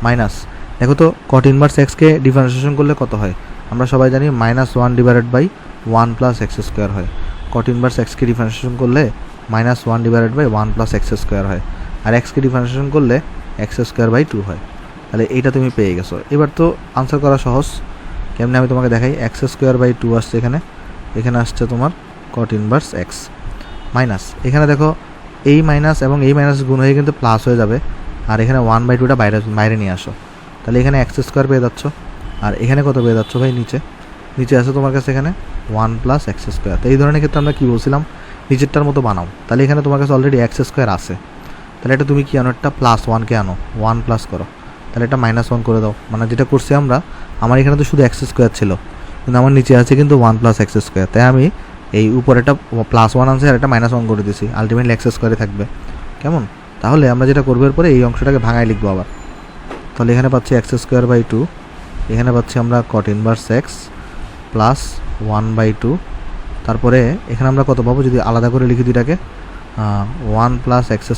মাইনাস দেখো তো কট ইনভার্স এক্সকে ডিফারেন্সিয়েশন করলে কত হয়? আমরা সবাই জানি -1/1 + x² হয়। কট ইনভার্স এক্সকে ডিফারেন্সিয়েশন করলে -1/1 + x² হয়, আর এক্সকে ডিফারেন্সিয়েশন করলে x²/2 হয়। তাহলে এইটা তুমি পেয়ে গেছো। এবার তো আনসার করা সহজ। কেমনে আমি তোমাকে দেখাই। x²/2 আসছে এখানে, এখানে আসছে তোমার কট ইনভার্স এক্স মাইনাস, এখানে দেখো এই মাইনাস এবং এই মাইনাস গুণ হয়ে কিন্তু প্লাস হয়ে যাবে, আর এখানে 1/2টা বাইরে নিয়ে আসো। তাহলে এখানে x² পেয়ে যাচ্ছ, আর এখানে কত পেয়ে যাচ্ছ ভাই? নিচে আছে তোমার কাছে এখানে 1 + x²। তো এই ধরনের ক্ষেত্রে আমরা কী বলছিলাম, নিচেরটার মতো বানাও। তাহলে এখানে তোমার কাছে অলরেডি x² আছে, তাহলে এটা তুমি কি আনো, একটা +1কে আনো, 1 প্লাস করো, তাহলে এটা -1 করে দাও। মানে যেটা করছি আমরা, আমার এখানে তো শুধু x² ছিল, কিন্তু আমার নিচে আছে কিন্তু 1 + x²। তাই আমি এই উপরে একটা +1 আনছি আর একটা -1 করে দিছি, আলটিমেটলি x² থাকবে। কেমন? তাহলে আমরা যেটা করবো এরপরে এই অংশটাকে ভাঙায় লিখবো আবার। তাহলে এখানে পাচ্ছি x²/2, এখানে পাচ্ছি আমরা কট ইনভার্স এক্স প্লাস 1/2, তারপরে এখানে আমরা কত পাবো যদি আলাদা করে লিখি দুইটাকে, 1 + x²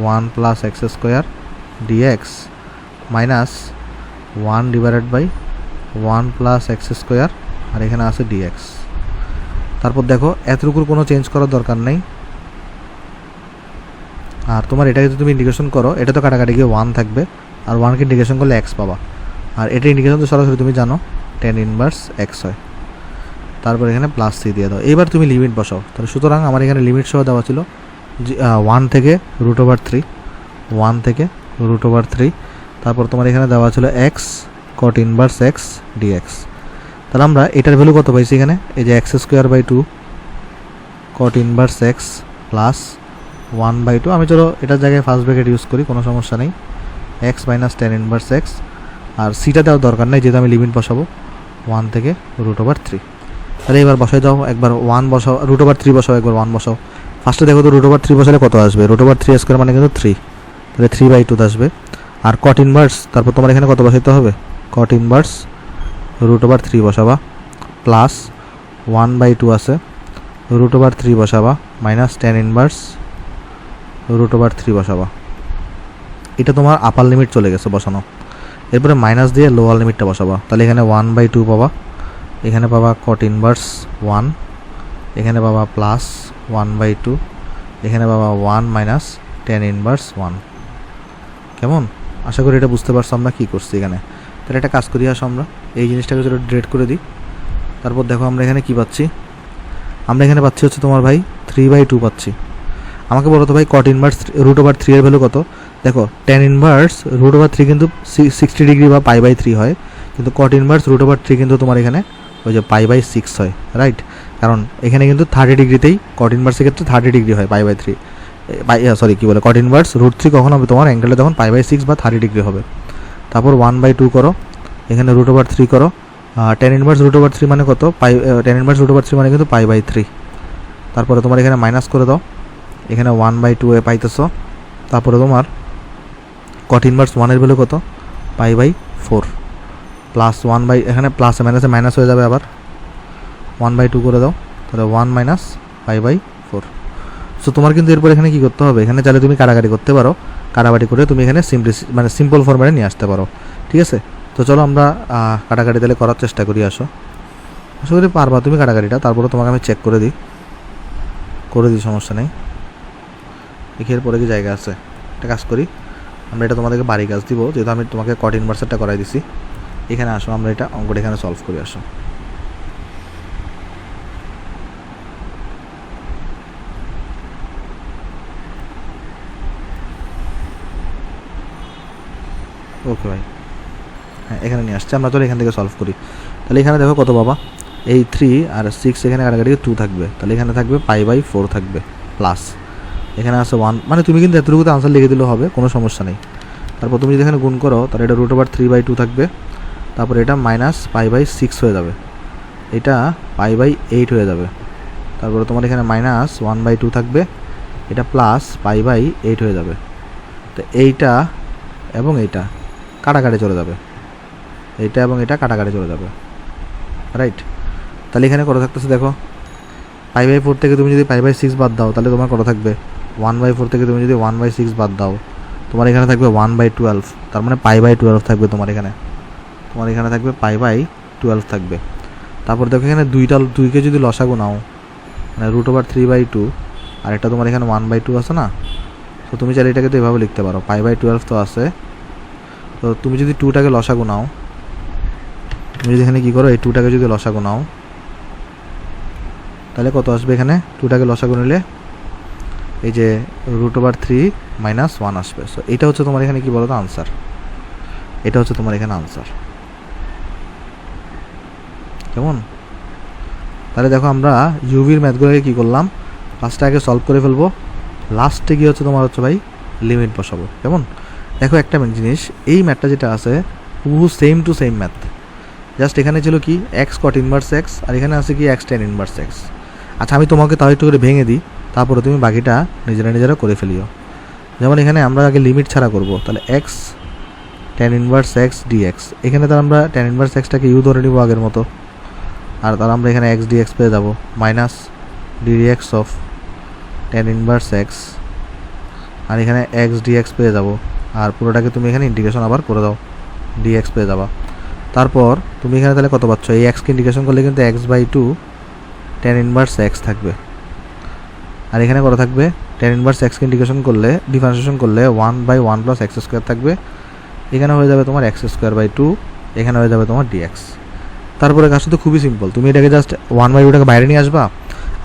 /1 + x² dx minus 1/1 + x², আর এখানে আছে dx। তারপর দেখো এতটুকুর কোনো চেঞ্জ করার দরকার নেই, আর তোমার এটাকে যদি তুমি ইন্টিগ্রেশন করো এটা তো কাটাকাটি গিয়ে 1 থাকবে, আর 1কে ইন্টিগ্রেশন করলে x পাবা, আর এটা ইন্টিগ্রেশন তো সরাসরি তুমি জানো tan ইনভার্স x হয়। তারপর এখানে +c দিয়ে দাও। এবার তুমি লিমিট বসাও। তাহলে সুতরাং আমার এখানে লিমিট সহ দেওয়া ছিল 1 থেকে √3, 1 থেকে √3, তারপর তোমার এখানে দেওয়া ছিল x cot inverse x dx। তাহলে আমরা এটার ভ্যালু কত পাইছি এখানে, এই যে x²/2 cot inverse x plus 1/2, আমি চলো এটার জায়গায় ফার্স্ট ব্র্যাকেট ইউজ করি, কোনো সমস্যা নেই, x minus tan inverse x, আর সিটা দেওয়ার দরকার নেই যেহেতু আমি লিমিট বসাবো 1 থেকে √3। তাহলে এবার বসাই দাও, একবার 1 বসাও, √3 বসাও, একবার 1 বসাও। ফার্স্টে দেখো তো √3 বসালে কত আসবে, √3² মানে কিন্তু 3, তাহলে 3/2 আসবে। আর কট ইনভার্স, তারপর তোমার এখানে কত বসাইতে হবে, কট ইনভার্স √3 বসাবা, প্লাস 1/2 আছে, √3 বসাবা, মাইনাস tan ইনভার্স √3 বসাবা। এটা তোমার আপার লিমিট চলে গেছে বসানো। এরপরে মাইনাস দিয়ে লোয়ার লিমিটটা বসাবা। তাহলে এখানে 1/2 পাবা, এখানে পাবা কট ইনভার্স 1, এখানে পাবা প্লাস 1/2, এখানে পাবা 1 মাইনাস tan ইনভার্স 1। কেমন? আশা করি এটা বুঝতে পারছো আমরা কী করছি এখানে। তাহলে একটা কাজ করি, আসো আমরা এই জিনিসটাকে যদি ডিলিট করে দিই। তারপর দেখো আমরা এখানে কী পাচ্ছি, আমরা এখানে পাচ্ছি হচ্ছে তোমার ভাই 3/2 পাচ্ছি। আমাকে বলো তো ভাই কট ইনভার্স √3 এর ভ্যালু কত? দেখো tan ইনভার্স √3 কিন্তু 60 ডিগ্রি বা π/3 হয়, কিন্তু কট ইনভার্স √3 কিন্তু তোমার এখানে ওই যে π/6 হয়, রাইট? কারণ এখানে কিন্তু 30 ডিগ্রিতেই কট ইনভার্সের ক্ষেত্রে 30 ডিগ্রি হয় π/3 কট ইনভার্স √3 কখন হবে তোমার অ্যাঙ্গেলটা যখন π/6 বা 30 ডিগ্রি হবে। তারপর 1/2 করো, এখানে √3 করো, tan ইনভার্স √3 মানে কত, tan ইনভার্স √3 মানে কিন্তু π/3। তারপরে তোমার এখানে মাইনাস করে দাও, এখানে 1/2 এ পাইতেছো। তারপরে তোমার কট ইনভার্স 1 এর ভ্যালু কত, π/4 প্লাস 1 এখানে প্লাসে মাইনাসে মাইনাস হয়ে যাবে, আবার 1/2 করে দাও, তাহলে 1 মাইনাস π/4। সো তোমার কিন্তু এরপর এখানে কী করতে হবে, এখানে চাইলে তুমি কাটাকাটি করতে পারো, কাটাকাটি করে তুমি এখানে সিম্পল ফরম্যাটে নিয়ে আসতে পারো। ঠিক আছে, তো চলো আমরা কাটাকাটি তাহলে করার চেষ্টা করি। আশা করি পারবা তুমি কাটাকাটিটা। তারপরে তোমাকে আমি চেক করে দিই, সমস্যা নেই। এর পরে কি জায়গা আছে, একটা কাজ করি, আমরা এটা তোমাদেরকে বাড়ি কাজ দিব, যেহেতু আমি তোমাকে কট ইনভার্সারটা করাই দিছি। এখানে আসো, আমরা এটা অঙ্কটা এখানে সলভ করি। আসো, ওকে ভাই, হ্যাঁ এখানে নিয়ে আসছে, আমরা চলো এখান থেকে সলভ করি। তাহলে এখানে দেখো কত বাবা, এই 3 আর 6 এখানে কাটাকাটি 2 থাকবে, তাহলে এখানে থাকবে π/4 থাকবে, প্লাস এখানে আছে 1, মানে তুমি কিন্তু এতটুকুতে আনসার লিখে দিলেও হবে, কোনো সমস্যা নেই। তারপর তুমি যদি এখানে গুণ করো, তাহলে এটা √3/2 থাকবে, তারপর এটা মাইনাস π/6 হয়ে যাবে, এটা π/8 হয়ে যাবে। তারপরে তোমার এখানে মাইনাস 1/2 থাকবে, এটা প্লাস π/8 হয়ে যাবে। তো এইটা এবং এইটা কাটাকাটি চলে যাবে, এইটা এবং এটা কাটাকাটি চলে যাবে, রাইট। তাহলে এখানে কত থাকতেছে দেখো, π/4 থেকে তুমি যদি π/6 বাদ দাও, তাহলে তোমার কত থাকবে, 1/4 থেকে তুমি যদি 1/6 বাদ দাও, তোমার এখানে থাকবে 1/12, তার মানে π/12 থাকবে তোমার এখানে থাকবে π/12 থাকবে। তারপর দেখো এখানে 2কে যদি লসাগু নাও, মানে √3/2, আর এটা তোমার এখানে 1/2 আছে না, তো তুমি চাইলে এটাকে তো এভাবে লিখতে পারো, π/12 তো আছে, তো তুমি যদি 2টাকে লসাগু নাও, তুমি যদি এখানে কী করো, এই 2টাকে যদি লসাগু নাও, তাহলে কত আসবে, এখানে 2টাকে লসাগু নিলে এই যে √3 - 1 আসবে। সো এটা হচ্ছে তোমার এখানে কি বলো তো আনসার, এটা হচ্ছে তোমার এখানে আনসার, কেমন? তাহলে দেখো আমরা ইউভির ম্যাথগুলোকে কী করলাম, ফার্স্টে আগে সলভ করে ফেলবো, লাস্টে গিয়ে হচ্ছে তোমার হচ্ছে ভাই লিমিট বসাবো, কেমন? দেখো একটা জিনিস, এই ম্যাথটা যেটা আছে হুবহু same to same math, just এখানে ছিল কি এক্স কট ইনভার্স এক্স, আর এখানে আছে কি এক্স tan ইনভার্স এক্স। আচ্ছা আমি তোমাকে তাও একটু করে ভেঙে দিই, তারপরে তুমি বাকিটা নিজেরা করে ফেলিও। যেমন এখানে আমরা আগে লিমিট ছাড়া করব, তাহলে x tan inverse x dx, এখানে তার আমরা tan ইনভার্স এক্সটাকে ইউ ধরে নিব আগের মতো, আর তার আমরা এখানে এক্স ডিএক্স পেয়ে যাবো, minus d x of tan inverse x, আর এখানে এক্স ডিএক্স পেয়ে যাবো, আর পুরোটাকে তুমি এখানে ইন্টিগ্রেশন আবার করে দাও, ডিএক্স পেয়ে যাবা। তারপর তুমি এখানে তাহলে কত পাচ্ছ, এই এক্সকে ইন্টিগ্রেশন করলে কিন্তু x/2 tan ইনভার্স এক্স থাকবে, আর এখানে কত থাকবে, tan ইনভার্স এক্সকে ইন্টিগ্রেশন করলে ডিফারেন্সিয়েশন করলে 1/1 + x² থাকবে, এখানে হয়ে যাবে তোমার x²/2, এখানে হয়ে যাবে তোমার ডিএক্স। তারপরে কাজটা তো খুবই সিম্পল, তুমি এটাকে জাস্ট 1/2টাকে বাইরে নিয়ে আসবা,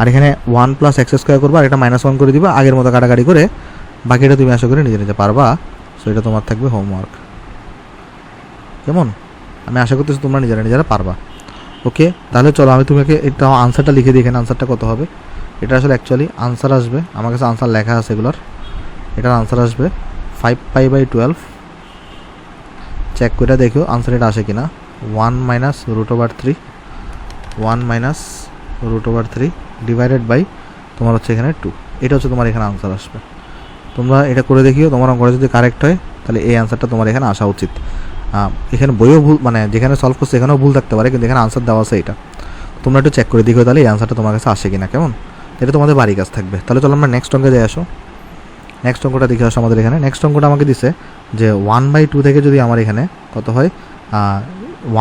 আর এখানে 1 + x² করবা, আর এটা -1 করে দিবা, আগের মতো কাটাকাটি করে বাকিটা তুমি আশা করি নিজে পারবা। সো এটা তোমার থাকবে হোমওয়ার্ক, কেমন? আমি আশা করতেছি তোমরা নিজেরা পারবা। ওকে, তাহলে চলো আমি তোমাকে এটা আনসারটা লিখে দিই, এখানে আনসারটা কত হবে। এটা আসলে অ্যাকচুয়ালি আনসার আসবে, আমার কাছে আনসার লেখা আছে এগুলোর, এটার আনসার আসবে 5π/12, চেক করে দেখো আনসার এটা আসে কিনা, 1 - √3 ডিভাইডেড বাই তোমার হচ্ছে এখানে 2, এটা হচ্ছে তোমার এখানে আনসার আসবে। তোমরা এটা করে দেখিও, তোমার অঙ্কটা যদি কারেক্ট হয় তাহলে এই আনসারটা তোমার এখানে আসা উচিত। এখানে বইও ভুল, মানে যেখানে সলভ করছে এখানেও ভুল থাকতে পারে, কিন্তু এখানে আনসার দেওয়া আছে এটা, তোমরা একটু চেক করে দেখো তাহলে এই আনসারটা তোমার কাছে আসে কিনা, কেমন? এটা তোমাদের বাড়ি কাজ থাকবে। তাহলে চলো আমরা নেক্সট অঙ্কে দিয়ে আসো, নেক্সট অঙ্কটা দেখে আসো আমাদের এখানে। নেক্সট অঙ্কটা আমাকে দিছে যে 1/2 থেকে যদি আমার এখানে কত হয়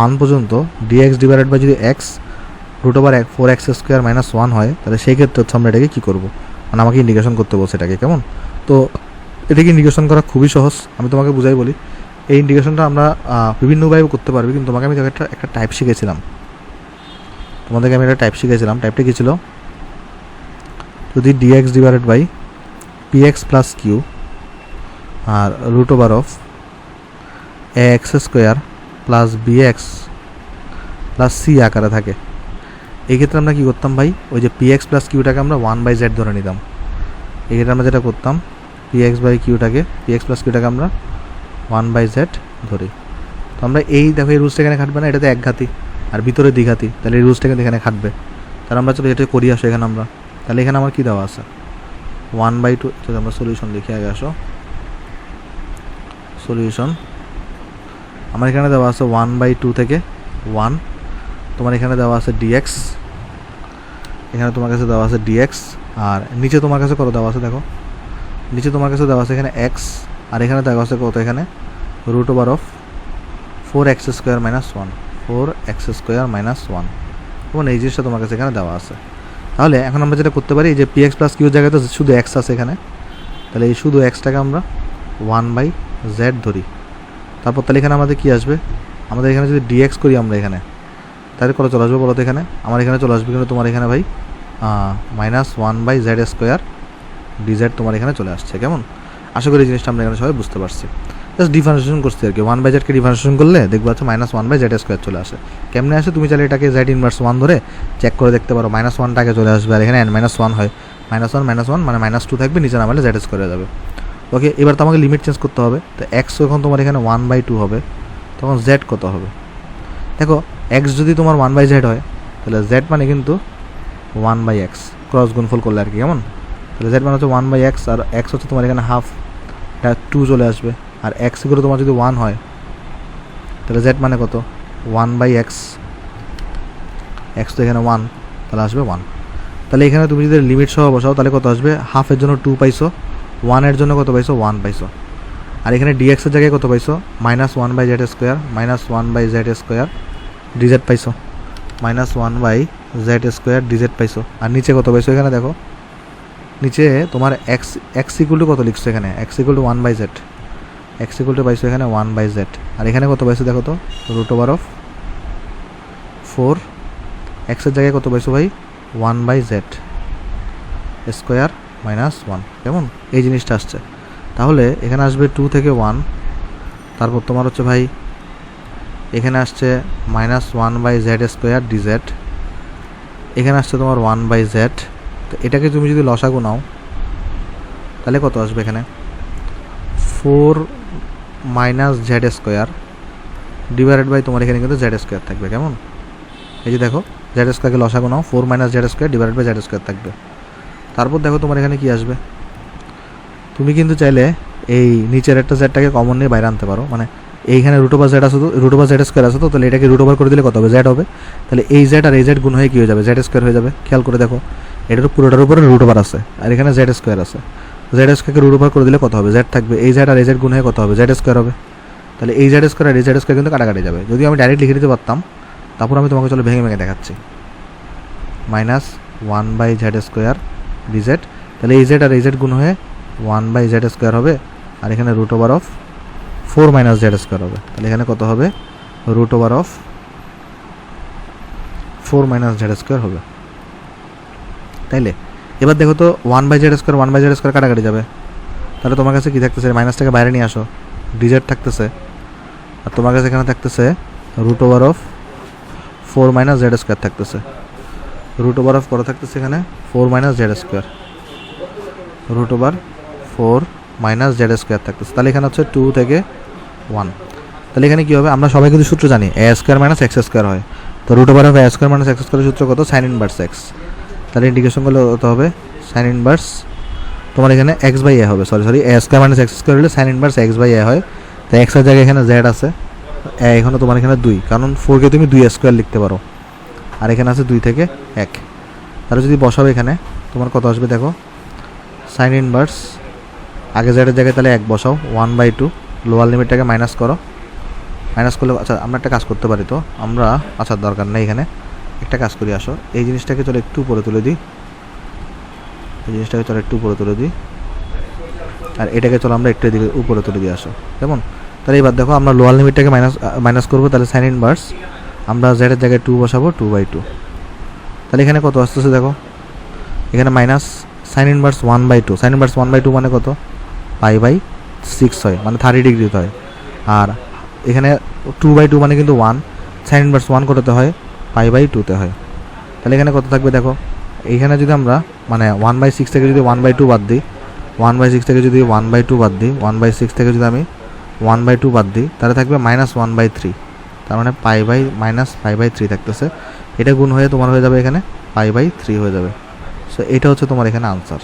1 পর্যন্ত ডিএক্স ডিভাইডেড বাই যদি এক্স √4x² - 1 হয়, তাহলে সেই ক্ষেত্রে হচ্ছে আমরা এটাকে কী করবো, মানে আমাকে ইন্ডিকেশন করতে বলছে এটাকে, কেমন? তো এটাকে ইন্ডিকেশন করা খুবই সহজ, আমি তোমাকে বুঝাই বলি। এই ইন্ডিকেশনটা আমরা বিভিন্নভাবে করতে পারবি, কিন্তু তোমাকে আমি একটা টাইপ শিখেছিলাম, তোমাদেরকে আমি একটা টাইপ শিখেছিলাম। টাইপটা কী ছিল, যদি dx divided by px plus Q আর √ax² plus bx plus C আকারে থাকে, এই ক্ষেত্রে আমরা কী করতাম ভাই, ওই যে px প্লাস কিউটাকে আমরা 1/z ধরে নিতাম। এই ক্ষেত্রে আমরা যেটা করতাম px বাই কিউটাকে, px প্লাস কিউটাকে আমরা 1/z ধরি। তো আমরা এই দেখো এই রুলসটা এখানে খাটবে না, এটাতে একঘাতি আর ভিতরে দ্বিঘাতি, তাহলে এই রুলসটা কিন্তু এখানে খাটবে। তাহলে আমরা চলো এটা করি আসো এখানে আমরা। তাহলে এখানে আমার কী দেওয়া আছে 1/2, যদি আমরা সলিউশন লিখে আগে আসো, সলিউশন আমার এখানে দেওয়া আছে 1/2 থেকে 1, তোমার এখানে দেওয়া আছে dx, এখানে তোমার কাছে দেওয়া আছে dx, আর নিচে তোমার কাছে কত দেওয়া আছে দেখো, নিচে তোমার কাছে দেওয়া আছে এখানে x, আর এখানে দেওয়া আছে কত, এখানে √4x² - 1, 4x² - 1, এবং এই জিনিসটা তোমার কাছে এখানে দেওয়া আছে। তাহলে এখন আমরা যেটা করতে পারি, যে px প্লাস কিউর জায়গায় তো শুধু x আছে এখানে, তাহলে এই শুধু xটাকে আমরা 1/z ধরি। তারপর তাহলে এখানে আমাদের কী আসবে, আমাদের এখানে যদি dx করি আমরা এখানে, তাহলে কত চলে আসবে বলো তো, এখানে আমার এখানে চলে আসবে কিন্তু তোমার এখানে ভাই -1/z² dz তোমার এখানে চলে আসছে। কেমন, আশা করি এই জিনিসটা আমরা এখানে সবাই বুঝতে পারছি। জাস্ট ডিফারেন্সিয়েশন করছি আর কি, 1/z-কে ডিফারেন্সিয়েশন করলে দেখবো আছে -1/z² চলে আসে। কেমনে আসে, তুমি চাইলে এটাকে z ইনভার্স 1 ধরে চেক করে দেখতে পারো, -1টাকে চলে আসবে, আর এখানে n-1 হয়, -1 মানে -2 থাকবে, নিচে নামালে z² হয়ে যাবে। ওকে, এবার তো আমাকে লিমিট চেঞ্জ করতে হবে। তো x যখন তোমার এখানে 1/2 হবে, তখন z কত হবে দেখো, x যদি তোমার 1/z হয়, তাহলে z মানে কিন্তু 1/x, ক্রস গুণফল করলে আর কি। কেমন, তাহলে z মানে হচ্ছে 1/x, আর x হচ্ছে তোমার এখানে হাফ, এটা 2 চলে আসবে, আর x করে তোমার যদি 1 হয়, তাহলে z মানে কত 1/x, x তো এখানে 1, তাহলে আসবে 1। তাহলে এখানে তুমি যদি লিমিট সহ বসাও, তাহলে কত আসবে, হাফের জন্য 2 পাইছো, 1 এর জন্য কত পাইছো 1 পাইছো, আর এখানে dx এর জায়গায় কত পাইছো -1/z² -1/z² dz পাইছো, -1/z² dz পাইছো, আর নিচে কত পাইছো এখানে দেখো, নিচে তোমার x ইকুয়াল টু কত লিখছো এখানে, x equal to 1/z, x equal to পাইছো এখানে 1/z, আর এখানে কত পাইছো দেখো তো √4, x এর জায়গায় কত পাইছো ভাই 1/z² - 1, কেমন এই জিনিসটা আসছে। তাহলে এখানে আসবে 2 থেকে 1, তারপর তোমার হচ্ছে ভাই এখানে আসছে -1/z² dz, এখানে আসছে তোমার 1/z। তো এটাকে তুমি যদি লসাগু নাও, তাহলে কত আসবে এখানে 4 - z² ডিভাইডেড বাই তোমার এখানে কিন্তু z² থাকবে। কেমন, এই যে দেখো z²কে লসাগু নাও, 4 - z² ডিভাইডেড বাই z² থাকবে। তারপর দেখো তোমার এখানে কি আসবে, তুমি কিন্তু চাইলে এই নিচের একটা জেডটাকে কমন নিয়ে বাইরে আনতে পারো, মানে এইখানে √z আছে তো, √z² আছে তো, তাহলে এটাকে √ওভার করে দিলে কত হবে, z হবে। তাহলে এই z আর এই z গুণ হয়ে কী হয়ে যাবে, z² হয়ে যাবে। খেয়াল করে দেখো, এটার পুরোটার উপরে √ওভার আছে, আর এখানে z² আছে, z²কে √ওভার করে দিলে কত হবে, z থাকবে, এই z আর এই z গুণ হয়ে কত হবে, z² হবে। তাহলে এই z² আর এই z² কিন্তু কাটাকাটি যাবে। যদি আমি ডাইরেক্ট লিখে দিতে পারতাম, তারপর আমি তোমাকে চলো ভেঙে ভেঙে দেখাচ্ছি, -1/z² dz, তাহলে এই z আর এই z গুণ হয়ে 1/z² হবে, আর এখানে √4 - z² হবে। তাহলে এখানে কত হবে, √4 - z² হবে। তাইলে এবার দেখো তো 1/z² 1/z² কাটাকাটি যাবে, তাহলে তোমার কাছে কি থাকতেছে, মাইনাসটাকে বাইরে নিয়ে আসো, dz থাকতেছে, আর তোমার কাছে এখানে থাকতেছে √4 - z² থাকতেছে, √4 কত থাকতেছে এখানে 4 - z², √4 - z² থাকতেছে। তাহলে এখানে হচ্ছে 2 থেকে 1। তাহলে এখানে কী হবে, আমরা সবাই কিন্তু সূত্র জানি a² - x² হয়, তো √a² - x² সূত্র কত, sin ইনভার্স x। তাহলে ইন্টিগ্রেশন করলে কত হবে, sin ইনভার্স তোমার এখানে x/a হবে, সরি a² - x² হলে sin ইনভার্স x/a হয়। তো x এর জায়গায় এখানে z আছে, এখানে তোমার এখানে 2, কারণ 4কে তুমি 2² লিখতে পারো, আর এখানে আছে 2 থেকে 1। তাহলে যদি বসাবে এখানে তোমার কত আসবে দেখো, সাইন ইনভার্স আগে জেডের জায়গায় তাহলে 1 বসাও, 1/2 লোয়ার লিমিটটাকে মাইনাস করো, মাইনাস করলে আচ্ছা আমরা একটা কাজ করতে পারি, তো আমরা আচ্ছা দরকার নেই, এখানে একটা কাজ করি আসো, এই জিনিসটাকে চলো একটু উপরে তুলে দিই, এই জিনিসটাকে চলো একটু উপরে তুলে দিই, আর এটাকে চলো আমরা একটু এদিকে উপরে তুলে দিয়ে আসো। কেমন, তাহলে এবার দেখো আমরা লোয়ার লিমিটটাকে মাইনাস করবো, তাহলে সাইন ইনভার্স আমরা জেডের জায়গায় 2 বসাবো, 2/2। তাহলে এখানে কত আসতেছে দেখো, এখানে minus sine inverse 1/2, sign inverse 1/2 মানে কত, π/6 হয়, মানে 30 ডিগ্রি হয়। আর এখানে 2/2 মানে কিন্তু 1, সাইন ইনভার্স 1 কততে হয়, π/2 হয়। তাহলে এখানে কত থাকবে দেখো, এইখানে যদি আমরা মানে 1/6 থেকে যদি 1/2 বাদ দিই, 1/6 থেকে যদি 1/2 বাদ দিই, 1/6 থেকে যদি আমি 1/2 বাদ দিই, তাহলে থাকবে -1/3। তার মানে -π/3 থাকতেছে। এটা গুণ হয়ে তোমার হয়ে যাবে এখানে π/3 হয়ে যাবে। সো এটা হচ্ছে তোমার এখানে আনসার।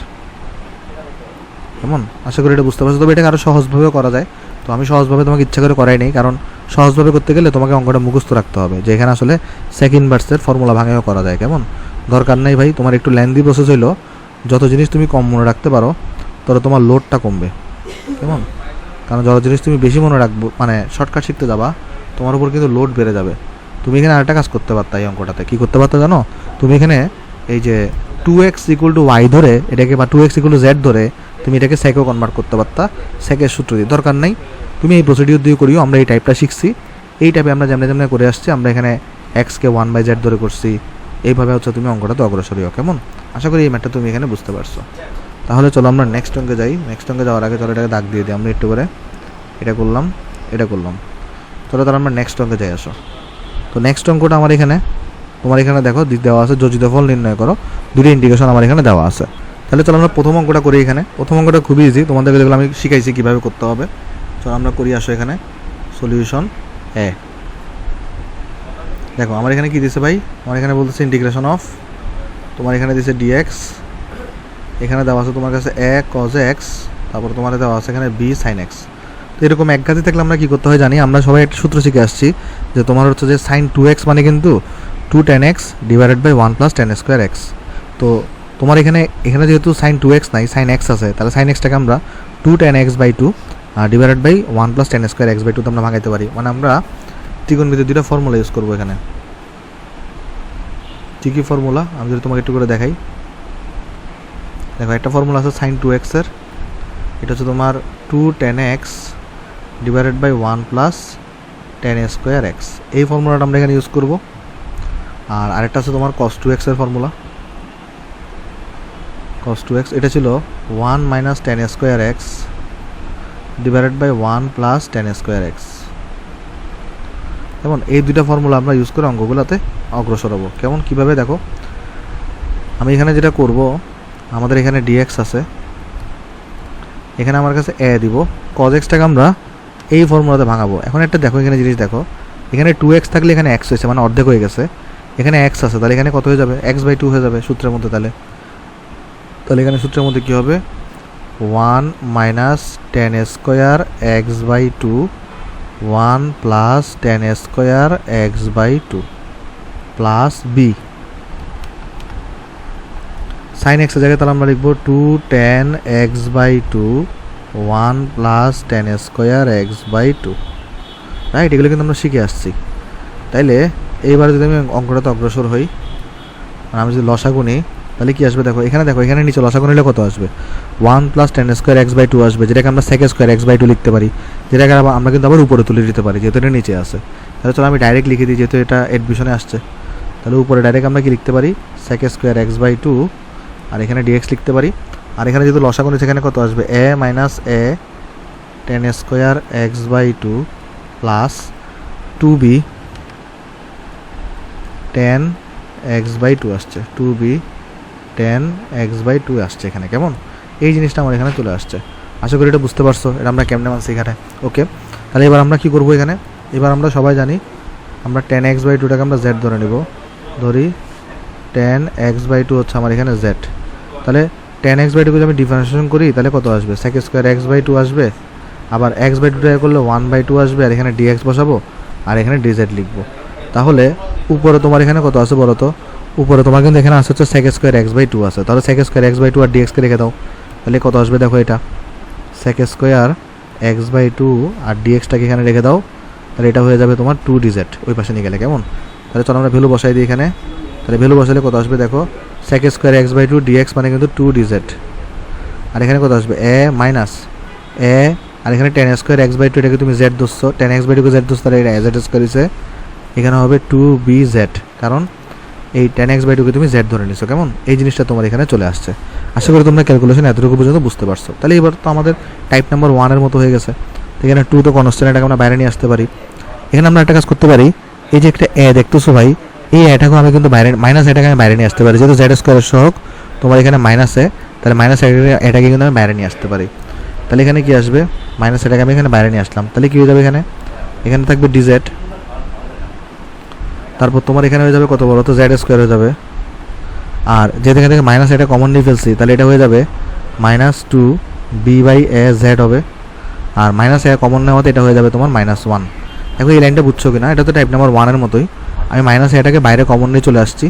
কেমন? আশা করি এটা বুঝতে পারছো। তবে এটাকে আরও সহজভাবেও করা যায়। তো আমি সহজভাবে তোমাকে ইচ্ছা করে করাই নেই, কারণ সহজভাবে করতে গেলে তোমাকে অঙ্কটা মুখস্থ রাখতে হবে, যে এখানে আসলে সেক ইনভার্সের ফর্মুলা ভাঙেও করা যায়। কেমন? দরকার নেই ভাই, তোমার একটু লেন্দি প্রসেস হইলো। যত জিনিস তুমি কম মনে রাখতে পারো তত তোমার লোডটা কমবে। কেমন? কারণ যত জিনিস তুমি বেশি মনে রাখবো, মানে শর্টকাট শিখতে যাবা, তোমার উপর কিন্তু লোড বেড়ে যাবে। তুমি এখানে আরেকটা কাজ করতে পারতা এই অঙ্কটাতে। কী করতে পারতা জানো? তুমি এখানে এই যে 2x = y ধরে এটাকে, বা 2x = z ধরে তুমি এটাকে সেকেও কনভার্ট করতে পারতা, সেকের সূত্র দিয়ে। দরকার নাই, তুমি এই প্রসিডিউর দিয়ে করিও। আমরা এই টাইপটা শিখছি, এই টাইপে আমরা যেমন যেমন করে আসছি। আমরা এখানে x-কে 1/z ধরে করছি, এইভাবে হচ্ছে তুমি অঙ্কটাতে অগ্রসর হও। কেমন? আশা করি এই ম্যাথটা তুমি এখানে বুঝতে পারছো। তাহলে চলো আমরা নেক্সট অঙ্কে যাই। নেক্সট অঙ্কে যাওয়ার আগে চলো এটাকে দাগ দিয়ে দিই আমরা একটু করে। এটা করলাম, এটা করলাম। চলো তাহলে আমরা নেক্সট অঙ্কে যাই। আসো, তো নেক্সট অঙ্কটা আমার এখানে, তোমার এখানে দেখো দেওয়া আছে যোজিত ফল নির্ণয় করো, দুটো ইন্টিগ্রেশন আমার এখানে দেওয়া আছে। তাহলে চলো আমরা প্রথম অঙ্কটা করি। এখানে প্রথম অঙ্কটা খুবই ইজি, তোমাদেরকে যেগুলো আমি শিখাইছি কীভাবে করতে হবে। চলো আমরা করি। আসো এখানে সলিউশন এ। দেখো আমার এখানে কী দিছে ভাই, আমার এখানে বলতেছে ইন্টিগ্রেশন অফ, তোমার এখানে দিছে dx, এখানে দেওয়া আছে তোমার কাছে a cos x, তারপর তোমার দেওয়া আছে এখানে b sin x। তো এরকম এক ঘাতে থাকলে আমরা কী করতে হয় জানি, আমরা সবাই একটা সূত্র শিখে আসছি, যে তোমার হচ্ছে যে sin 2x মানে কিন্তু 2 tan x / 1 + tan square x। তো তোমার এখানে যেহেতু sin 2x নাই, sin x আছে, তাহলে sin x টাকে আমরা 2 tan x/2 / 1 + tan square x/2 তো আমরা ভাঙাইতে পারি। মানে আমরা ত্রিকোণমিতির দুটো ফর্মুলা ইউজ করবো এখানে। কী ফর্মুলা আমি যদি তোমাকে একটু করে দেখাই। দেখো একটা ফর্মুলা আছে sin 2x এর, এটা হচ্ছে তোমার 2 tan x / 1 + tan square x। এই ফর্মুলাটা আমরা এখানে ইউজ করব। আর আরেকটা আছে তোমার cos 2x এর ফর্মুলা। cos 2x এটা ছিল 1 - tan square x / 1 + tan square x। যেমন এই দুইটা ফর্মুলা আমরা ইউজ করে অঙ্কগুলোতে অগ্রসর হব। কেমন? কীভাবে? দেখো আমি এখানে যেটা করব, আমাদের এখানে dx আছে, এখানে আমার কাছে a দিব, cos x টাকে আমরা এই ফর্মুলাতে ভাঙাবো। এখন একটা দেখো এখানে জিনিস দেখো, এখানে 2x থাকলে এখানে x হয়েছে, মানে অর্ধেক হয়ে গেছে। এখানে x আছে, তাহলে এখানে কত হয়ে যাবে? x/2 হয়ে যাবে সূত্রের মধ্যে। তাহলে এখানে সূত্রের মধ্যে কী হবে? 1 - tan square x/2 1 + tan square x/2 plus b sin x এর জায়গায় তাহলে আমরা লিখব 2 tan x/2 1 + tan square x/2। Right? এগুলো কিন্তু আমরা শিখে আসছি। তাইলে এইবার যদি আমি অঙ্কটাতে অগ্রসর হই, মানে আমি যদি লসাগু নিই, তাহলে কি আসবে? দেখো এখানে নিচে লসাগু নিলে কত আসবে? 1 + tan square x/2 আসবে, যেটাকে আমরা sec square x/2 লিখতে পারি, যেটাকে আমরা কিন্তু আবার উপরে তুলে দিতে পারি, যেহেতু এটা নিচে আছে। তাহলে চলো আমি ডাইরেক্ট লিখে দিই, যেহেতু এটা এডমিশনে আসছে। তাহলে উপরে ডাইরেক্ট আমরা কি লিখতে পারি? sec square x/2, আর এখানে dx লিখতে পারি। আর এখানে যেহেতু লসাগু নিচে, এখানে কত আসবে? a - a tan square x/2 plus 2b tan x/2 আসছে, 2b tan x/2 আসছে এখানে। কেমন? এই জিনিসটা আমার এখানে চলে আসছে। আশা করি এটা বুঝতে পারছো, এটা আমরা কেমনে মানছি এখানে। ওকে, তাহলে এবার আমরা কি করব এখানে? এবার আমরা সবাই জানি, আমরা tan x/2টাকে আমরা z ধরে নেব। ধরি tan x/2 হচ্ছে আমার এখানে z। তাহলে tan x/2 যদি আমি ডিফারেন্সিয়েশন করি, তাহলে কত আসবে? sec square x/2 আসবে, আবার x/2 করলে 1/2 আসবে, আর এখানে dx বসাবো, আর এখানে dz লিখবো। তাহলে উপরে তোমার এখানে কত আছে বলো তো? উপরে তোমার কিন্তু এখানে আসছে হচ্ছে sec square x/2 আছে। তাহলে sec square x/2 আর dx কে রেখে দাও, তাহলে কত আসবে? দেখো এটা sec square x/2 আর dxটাকে এখানে রেখে দাও, তাহলে এটা হয়ে যাবে তোমার 2dz ওই পাশে নিয়ে গেলে। কেমন? তাহলে চলো আমরা ভ্যালু বসাই দিই এখানে। তাহলে ভ্যালু বসালে কত আসবে? দেখো sec square x/2 dx মানে কিন্তু 2dz, আর এখানে কত আসবে? a - a, আর এখানে tan square x/2 এটাকে তুমি z ধরছো, tan x/2 কে z ধরছো, তাহলে এটা z স্কয়ার হইছে, এখানে হবে 2bz, কারণ এই tan x/2 কে তুমি z ধরে নিছো। কেমন? এই জিনিসটা তোমার এখানে চলে আসছে। আশা করি তোমরা ক্যালকুলেশন এতটুকু পর্যন্ত বুঝতে পারছো। তাহলে এবার তো আমাদের টাইপ নাম্বার 1 এর মতো হয়ে গেছে। এখানে 2 তো কনস্ট্যান্ট, এটাকে আমরা বাইরে নিয়ে আসতে পারি। এখানে আমরা একটা কাজ করতে পারি, এই যে একটা a দেখতেছো ভাই, এই এটাকে আমি কিন্তু বাইরে মাইনাস এটাকে আমি বাইরে নিয়ে আসতে পারি, যেহেতু জেড স্কোয়ারের সহগ তোমার এখানে মাইনাসে, তাহলে মাইনাস এটাকে কিন্তু আমি বাইরে নিয়ে আসতে পারি। তাহলে এখানে কি আসবে, মাইনাস এটাকে আমি এখানে বাইরে নিয়ে আসলাম, তাহলে কী হয়ে যাবে এখানে, এখানে থাকবে ডিজেড, তারপর তোমার এখানে হয়ে যাবে কত বড়, তো জেড স্কোয়ার হয়ে যাবে। আর যেহেতু এখান থেকে মাইনাস এটা কমন নিয়ে ফেলছি, তাহলে এটা হয়ে যাবে -2 b/a z হবে। আর মাইনাস এ কমন নেওয়াতে এটা হয়ে যাবে তোমার -1। দেখো এই লাইনটা বুঝছো কিনা, এটা তো টাইপ নাম্বার 1-এর মতোই। আমি মাইনাস এটাকে বাইরে কমন নিয়ে চলে আসছি,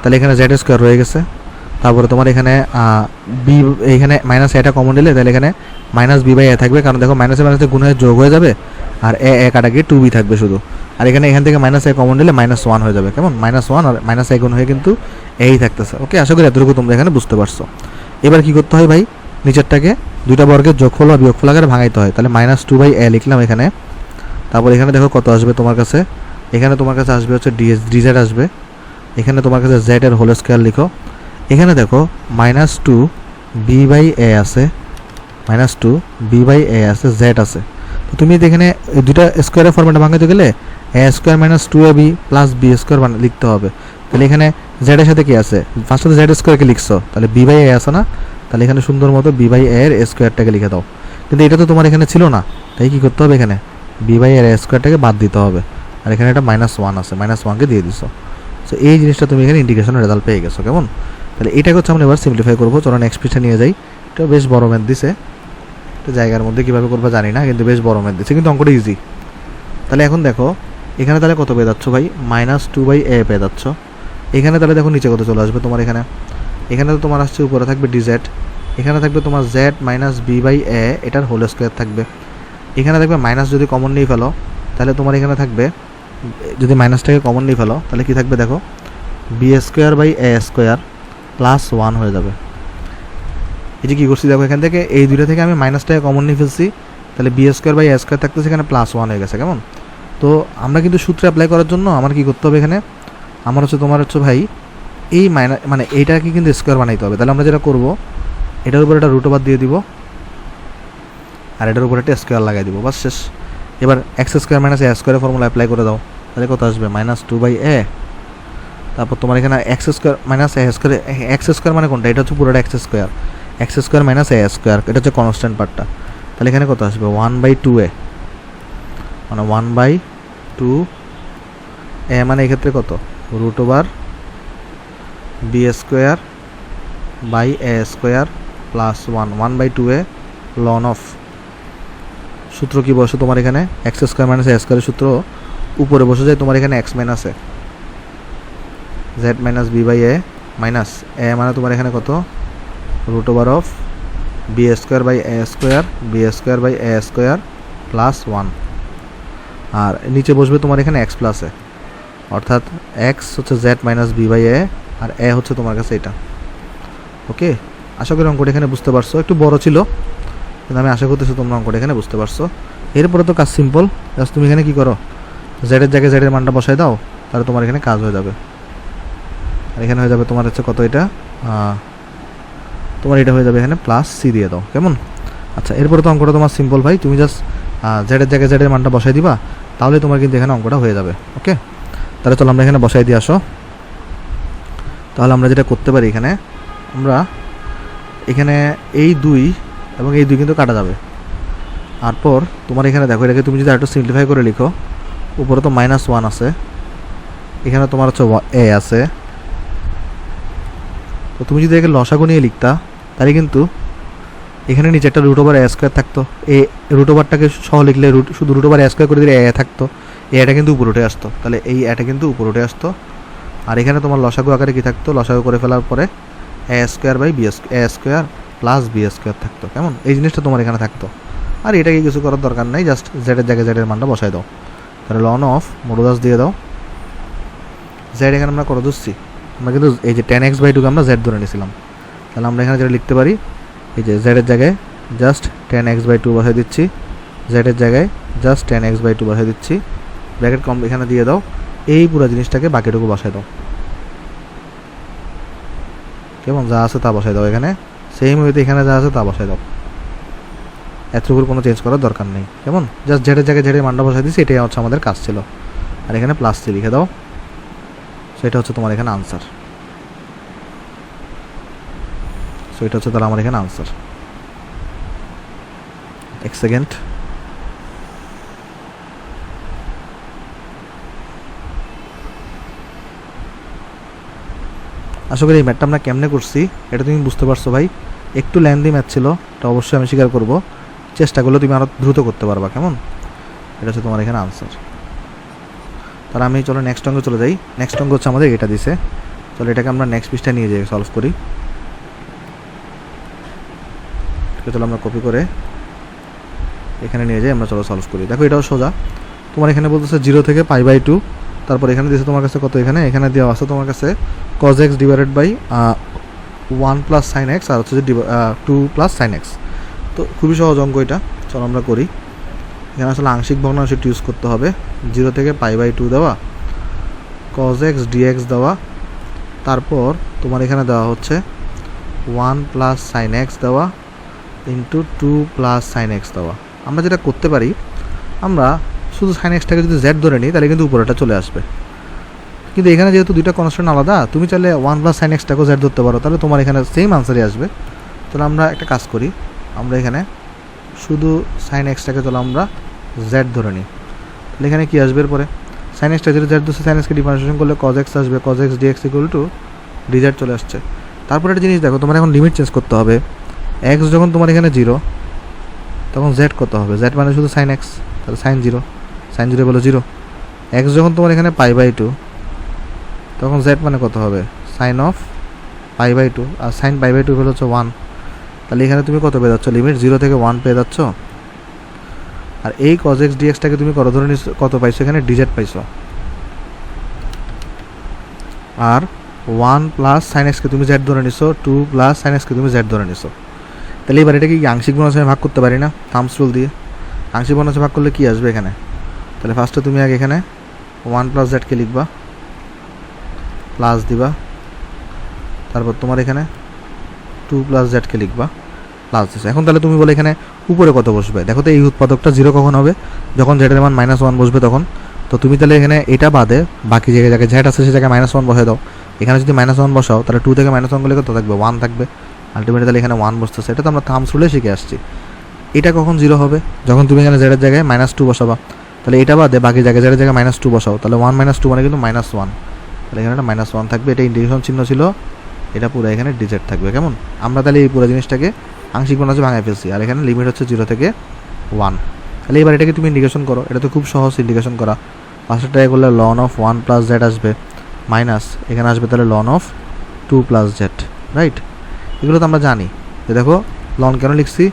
তাহলে এখানে জেড স্কোয়ার রয়ে গেছে। তারপরে তোমার এখানে বি, এখানে মাইনাস এটা কমন নিলে তাহলে এখানে -b/a থাকবে, কারণ দেখো মাইনাসে মাইনাসে গুণ হয়ে যোগ হয়ে যাবে, আর এ কাটা গিয়ে 2b থাকবে শুধু। আর এখান থেকে মাইনাস এ কমন নিলে -1 হয়ে যাবে, কেমন, -1 আর মাইনাস এ গুণ হয়ে কিন্তু এই থাকতেছে। ওকে, আশা করি এতটুকু তোমরা এখানে বুঝতে পারছো। এবার কি করতে হয় ভাই, নিচেরটাকে দুইটা বর্গের যোগফল বা বিয়োগফল আকারে ভাঙাইতে হয়। তাহলে -2/a লিখলাম এখানে। তারপর এখানে দেখো কত আসবে তোমার কাছে, এখানে তোমার কাছে আসবে হচ্ছে ডিজেড আসবে। এখানে তোমার কাছে জেড এর হোল স্কোয়ার লিখো। এখানে দেখো -2 b/a আছে, -2 b/a আছে, জেড আছে। তো তুমি এখানে দুইটা স্কোয়ারের ফর্মেটে ভাঙাতে গেলে a square -2ab plus b square লিখতে হবে। তাহলে এখানে জেড এর সাথে কি আছে, ফার্স্টে জেড স্কোয়ারকে লিখছো, তাহলে b/a আছে না, তাহলে এখানে সুন্দর মতো b/a এর স্কোয়ারটাকে লিখে দাও। কিন্তু এটা তো তোমার এখানে ছিল না, তাই কি করতে হবে, এখানে b/a এর স্কোয়ারটাকে বাদ দিতে হবে। আর এখানে এটা -1 আছে, -1কে দিয়ে দিছো। সো এই জিনিসটা তুমি এখানে ইন্টিগ্রেশনের রেজাল্ট পেয়ে গেছো, কেমন। তাহলে এটাকে হচ্ছে আমরা এবার সিম্পলিফাই করবো। চলো নেক্সট পৃষ্ঠা নিয়ে যাই। এটা বেশ বড় ম্যাথ দিছে, তো জায়গার মধ্যে কীভাবে করবো জানি না, কিন্তু বেশ বড় ম্যাথ দিচ্ছে, কিন্তু অঙ্কটা ইজি। তাহলে এখন দেখো এখানে তাহলে কত পেয়ে যাচ্ছ ভাই, -2/a পেয়ে যাচ্ছ। এখানে তাহলে দেখো নিচে কত চলে আসবে তোমার, এখানে তো তোমার আসছে উপরে থাকবে ডিজেড, এখানে থাকবে তোমার z -b/a, এটার হোল স্কোয়ার থাকবে। এখানে থাকবে মাইনাস, যদি কমন নিয়ে ফেলো তাহলে তোমার এখানে থাকবে, যদি মাইনাসটাকে কমন নিয়ে ফেলো তাহলে কি থাকবে দেখো, b²/a² +1 হয়ে যাবে। এই যে কী করছি দেখো, এখান থেকে এই দুইটা থেকে আমি মাইনাসটাকে কমন নিয়ে ফেলছি, তাহলে b²/a² থাকতেছে, এখানে +1 হয়ে গেছে, কেমন। তো আমরা কিন্তু সূত্রে অ্যাপ্লাই করার জন্য আমার কি করতে হবে, এখানে আমার হচ্ছে তোমার হচ্ছে ভাই এই মানে এইটাকে কিন্তু স্কোয়ার বানাইতে হবে। তাহলে আমরা যেটা করব, এটার উপর একটা √ওভার দিয়ে দিব, আর এটার উপর একটা স্কোয়ার লাগাই দিব, বাস শেষ। এবার x² - a² ফর্মুলা অ্যাপ্লাই করে দাও, তাহলে কত আসবে, -2/a। তারপর তোমার এখানে x² - a², x² মানে কোনটা, এটা হচ্ছে পুরোটা x² - a², এটা হচ্ছে কনস্ট্যান্ট পার্টটা। তাহলে এখানে কত আসবে, 1/2a, মানে 1/2a, মানে এক্ষেত্রে কত, √over b²/a² +1, 1/2a ln of, সূত্র কি বসে তোমার এখানে, x² - a² সূত্র উপরে বসে যায় তোমার এখানে x - a, z - b/a minus a, মানে তোমার এখানে কত, √ওভার অফ b²/a² +1। আর নিচে বসবে তোমার এখানে x + a, অর্থাৎ x হচ্ছে z - b/a, আর a হচ্ছে তোমার কাছে এটা। ওকে, আশা করি অঙ্কটা এখানে বুঝতে পারছো, একটু বড় ছিল কিন্তু আমি আশা করতেছি তোমরা অঙ্কটা এখানে বুঝতে পারছো। এরপরে তো কাজ সিম্পল, জাস্ট তুমি এখানে কী করো, জেডের জায়গায় জেডের মানটা বসাই দাও, তাহলে তোমার এখানে কাজ হয়ে যাবে। আর এখানে হয়ে যাবে তোমার হচ্ছে কত, এটা তোমার এটা হয়ে যাবে এখানে +c দিয়ে দাও, কেমন। আচ্ছা, এরপরে তো অঙ্কটা তোমার সিম্পল ভাই, তুমি জাস্ট জেডের জায়গায় জেডের মানটা বসাই দিবা, তাহলে তোমার কিন্তু এখানে অঙ্কটা হয়ে যাবে। ওকে, তাহলে চলো আমরা এখানে বসাই দিয়ে আসো। তাহলে আমরা যেটা করতে পারি, এখানে এই 2 এবং এই 2 কিন্তু কাটা যাবে। তারপর তোমার এখানে দেখো, এটাকে তুমি যদি আরেকটু সিম্পলিফাই করে লিখো, উপরে তো -1 আছে, এখানে তোমার হচ্ছে a আছে। তো তুমি যদি এখানে লসাগু নিয়ে লিখতা, তাহলে কিন্তু এখানে নিচে একটা √a² থাকতো, এই √ওভারটাকে সহ লিখলে শুধু √a² করে দিলে a থাকতো, এটা কিন্তু উপরে উঠে আসতো, তাহলে এই এটা কিন্তু উপরে উঠে আসতো। আর এখানে তোমার লসাগু আকারে কি থাকতো, লসাগু করে ফেলার পরে a² + b² থাকতো, কেমন। এই জিনিসটা তোমার এখানে থাকতো, আর এটাকে কিছু করার দরকার নাই, জাস্ট জেডের জায়গায় জেডের মানটা বসাই দাও। তাহলে ln অফ মডুলাস দিয়ে দাও, জেড এখানে আমরা কত ধরছি, আমরা কিন্তু এই যে tan x/2 আমরা জেড ধরে নিয়েছিলাম। তাহলে আমরা এখানে যেটা লিখতে পারি, এই যে জেডের জায়গায় জাস্ট tan x/2 বসাই দিচ্ছি, জেডের জায়গায় জাস্ট tan x/2 বসাই দিচ্ছি, ব্র্যাকেট কম এখানে দিয়ে দাও, এই পুরো জিনিসটাকে বাকিটুকু বসাই দাও, কেমন, যা আছে তা বসাই দাও এখানে, সেম ওয়েতে এখানে যা আছে তা বসাই দাও, এতটুকুর কোনো চেঞ্জ করার দরকার নেই, কেমন। জাস্ট জেডের জায়গায় জেডের মানটা বসাই দিচ্ছি, এটাই হচ্ছে আমাদের কাজ ছিল। আর এখানে +c লিখে দাও, সো এটা হচ্ছে তোমার এখানে আনসার। সো এটা হচ্ছে তাহলে আমার এখানে আনসার। এক সেকেন্ড। আশা করি এই ম্যাথটা আমরা কেমনে করছি এটা তুমি বুঝতে পারছো ভাই। একটু লেন্দি ম্যাথ ছিল, এটা অবশ্যই আমি স্বীকার করবো। চেষ্টা করলে তুমি আরও দ্রুত করতে পারবা, কেমন? এটা হচ্ছে তোমার এখানে আনসার। তাহলে আমি চলো নেক্সট অঙ্কে চলে যাই। নেক্সট অঙ্ক হচ্ছে আমাদের এটা দিছে, চলো এটাকে আমরা নেক্সট পৃষ্ঠায় নিয়ে যাই, সলভ করি। ঠিক আছে, চলো আমরা কপি করে এখানে নিয়ে যাই, আমরা চলো সলভ করি। দেখো এটাও সোজা। তোমার এখানে বলতেছে 0 থেকে π/2, তারপর এখানে দিয়েছে তোমার কাছে কত, এখানে দেওয়া আছে তোমার কাছে cos x divided by 1 plus sine x, আর হচ্ছে 2 প্লাস সাইন এক্স। তো খুবই সহজ অঙ্ক এটা, চলো আমরা করি। এখানে আসলে আংশিক ভগ্নাংশ ইউজ করতে হবে। 0 থেকে π/2 দেওয়া, cos x dx দেওয়া, তারপর তোমার এখানে দেওয়া হচ্ছে 1 প্লাস সাইন এক্স দেওয়া ইন্টু 2 প্লাস সাইন এক্স দেওয়া। আমরা যেটা করতে পারি, আমরা শুধু সাইন এক্সটাকে যদি জেড ধরে নিই তাহলে কিন্তু উপরেটা চলে আসবে। কিন্তু এখানে যেহেতু দুইটা কনস্ট্যান্ট আলাদা, তুমি চাইলে 1 প্লাস সাইন এক্সটাকেও জেড ধরতে পারো, তাহলে তোমার এখানে সেম আনসারই আসবে। তাহলে আমরা একটা কাজ করি, আমরা এখানে শুধু সাইন এক্সটাকে চলো আমরা জেড ধরে নিই। তাহলে এখানে কী আসবে এরপরে, সাইন এক্সটা যেটা জেড ধরছে, সাইন এক্সকে ডিফারেন্সিয়েশন করলে cos x আসবে, cos x dx equal to dz চলে আসছে। তারপর একটা জিনিস দেখো, তোমার এখন লিমিট চেঞ্জ করতে হবে। x যখন তোমার এখানে 0, তখন z কত হবে, z মানে শুধু সাইন এক্স, তাহলে সাইন 0, সাইন 0 বলো 0। x যখন তোমার এখানে π/2, তখন z মানে কত হবে, সাইন অফ π/2, আর সাইন π/2 হলো হচ্ছে 1। তাহলে এখানে তুমি কত পেয়ে যাচ্ছ, লিমিট 0 থেকে 1 পেয়ে যাচ্ছ। আর এই cos x dxটাকে তুমি কত ধরে নিচ্ছ, কত পাইছো এখানে, dz পাইছো। আর 1 প্লাস সাইন এক্সকে তুমি z ধরে নিছো, 2 প্লাস সাইন এক্সকে তুমি z ধরে নিছো। তাহলে এবার এটাকে কি আংশিক ভগ্নাংশে ভাগ করতে পারি না, থাম্বস রুল দিয়ে? আংশিক ভগ্নাংশে ভাগ করলে কি আসবে এখানে, তাহলে ফার্স্টে তুমি আগে এখানে 1 প্লাস জেডকে লিখবা, প্লাস দিবা, তারপর তোমার এখানে 2 প্লাস জেডকে লিখবা, প্লাস দিচ্ছে। এখন তাহলে তুমি বলে এখানে উপরে কত বসবে, দেখো তো এই উৎপাদকটা 0 কখন হবে, যখন জেডের মান -1 বসবে তখন। তো তুমি তাহলে এখানে এটা বাদে বাকি জায়গায় জেড আছে সে জায়গায় -1 বসাই দাও। এখানে যদি -1 বসাও তাহলে 2 থেকে -1 করলে কত থাকবে, 1 থাকবে। আলটিমেটলি তাহলে এখানে 1 বসতেছে। এটা তো আমরা থাম্বস রুলে শিখে আসছি। এটা কখন 0 হবে, যখন তুমি এখানে জেডের জায়গায় -2 বসাবা। তাহলে এটা বাদে বাকি জায়গায় জেডের জায়গায় -2 বসাও, তাহলে 1 - 2 মানে কিন্তু -1। তাহলে এখানে একটা -1 থাকবে, এটা ইন্টিগ্রেশন চিহ্ন ছিল, এটা পুরো এখানে ডিজেড থাকবে, কেমন? আমরা তাহলে এই পুরো জিনিসটাকে আংশিক ভগ্নাংশে ভাঙায় ফেলছি, আর এখানে লিমিট হচ্ছে 0 থেকে 1। তাহলে এবার এটাকে তুমি ইন্টিগ্রেশন করো, এটা তো খুব সহজ ইন্টিগ্রেশন করা। ফার্স্টে ট্রাই করলে লন অফ 1 প্লাস জেড আসবে, মাইনাস এখানে আসবে তাহলে ln of 2 plus z, right? এগুলো তো আমরা জানি। যে দেখো লন কেন লিখছি,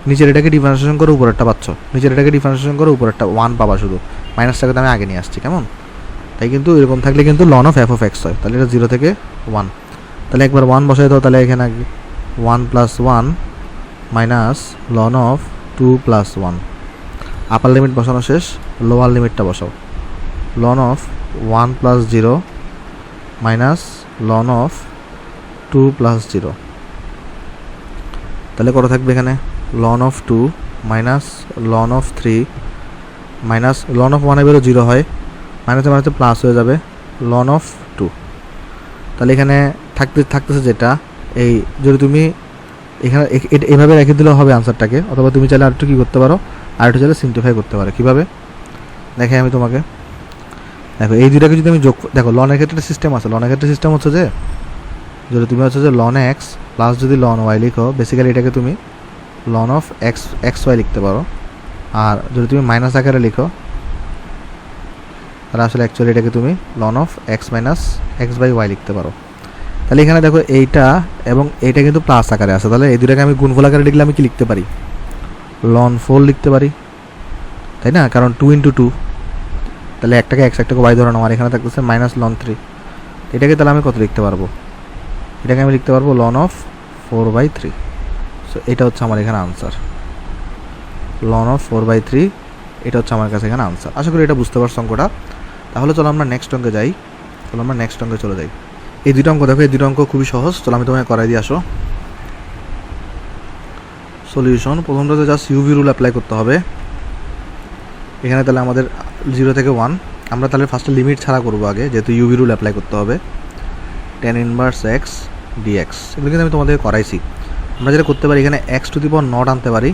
নিচের এটাকে ডিফারেন্সিয়েশন করে উপরেরটা পাচ্ছ, নিচের এটাকে ডিফারেন্সিয়েশন করে উপরেরটা 1 পাবা, শুধু মাইনাসটাকে তো আমি আগে নিয়ে আসছি, কেমন? তাই কিন্তু এরকম থাকলে কিন্তু লন অফ f(x) হয়। তাহলে এটা 0 থেকে 1, তাহলে একবার 1 বসাই দাও, তাহলে এখানে 1 plus 1 minus ln of 2 plus 1। Upper limit বসানো শেষ, লোয়ার লিমিটটা বসাও। Ln of 1 plus 0 minus ln of 2 plus 0। তাহলে কত থাকবে এখানে, ln of 2 minus ln of 3 minus ln of 1 এবারও 0 হয়, মাইনাসে মাইনাসে প্লাস হয়ে যাবে লন অফ 2। তাহলে এখানে থাকতেছে যেটা, এই যদি তুমি এখানে এভাবে রেখে দিলেও হবে আনসারটাকে, অথবা তুমি চাইলে আরেকটু কী করতে পারো, আরেকটু চাইলে সিম্পলিফাই করতে পারো। কীভাবে দেখে আমি তোমাকে, দেখো এই দুটাকে যদি আমি যোগ, দেখো লনের ক্ষেত্রে সিস্টেম আছে। লনের ক্ষেত্রে সিস্টেম হচ্ছে যে, যদি তুমি হচ্ছে যে লন এক্স প্লাস যদি লন ওয়াই লিখো, বেসিক্যালি এটাকে তুমি লন অফ এক্স ওয়াই লিখতে পারো। আর যদি তুমি মাইনাস আকারে লিখো, তাহলে আসলে অ্যাকচুয়ালি এটাকে তুমি ln of x minus x by y লিখতে পারো। তাহলে এখানে দেখো এইটা এবং এইটা কিন্তু প্লাস আকারে আছে, তাহলে এই দুটাকে আমি গুণফল আকারে লিখলে আমি কি লিখতে পারি, লন 4 লিখতে পারি, তাই না? কারণ 2 × 2, তাহলে একটাকে এক্স একটাকে ওয়াই ধরে নাও, আর এখানে থাকতেছে মাইনাস লন 3। এটাকে তাহলে আমি কত লিখতে পারবো, এটাকে আমি লিখতে পারবো লন অফ 4/3। সো এটা হচ্ছে আমার এখানে আনসার, লন অফ 4/3। এটা হচ্ছে আমার কাছে এখানে আনসার। আশা করি এটা বুঝতে পারছো অঙ্কটা। তাহলে চলো আমরা নেক্সট অঙ্কে যাই, চলে যাই। এই দুটো অঙ্ক দেখো, এই দুটো অঙ্ক খুবই সহজ। চলো আমি তোমাকে করাই দিয়ে আসো। সলিউশন, প্রথমটাতে জাস্ট ইউভি রুল অ্যাপ্লাই করতে হবে। এখানে তাহলে আমাদের 0 থেকে 1, আমরা তাহলে ফার্স্টে লিমিট ছাড়া করবো আগে, যেহেতু ইউভি রুল অ্যাপ্লাই করতে হবে। tan ইনভার্স এক্স ডিএক্স এগুলো কিন্তু আমি তোমাদের করাইছি। আমরা যেটা করতে পারি এখানে x to the power naught আনতে পারি,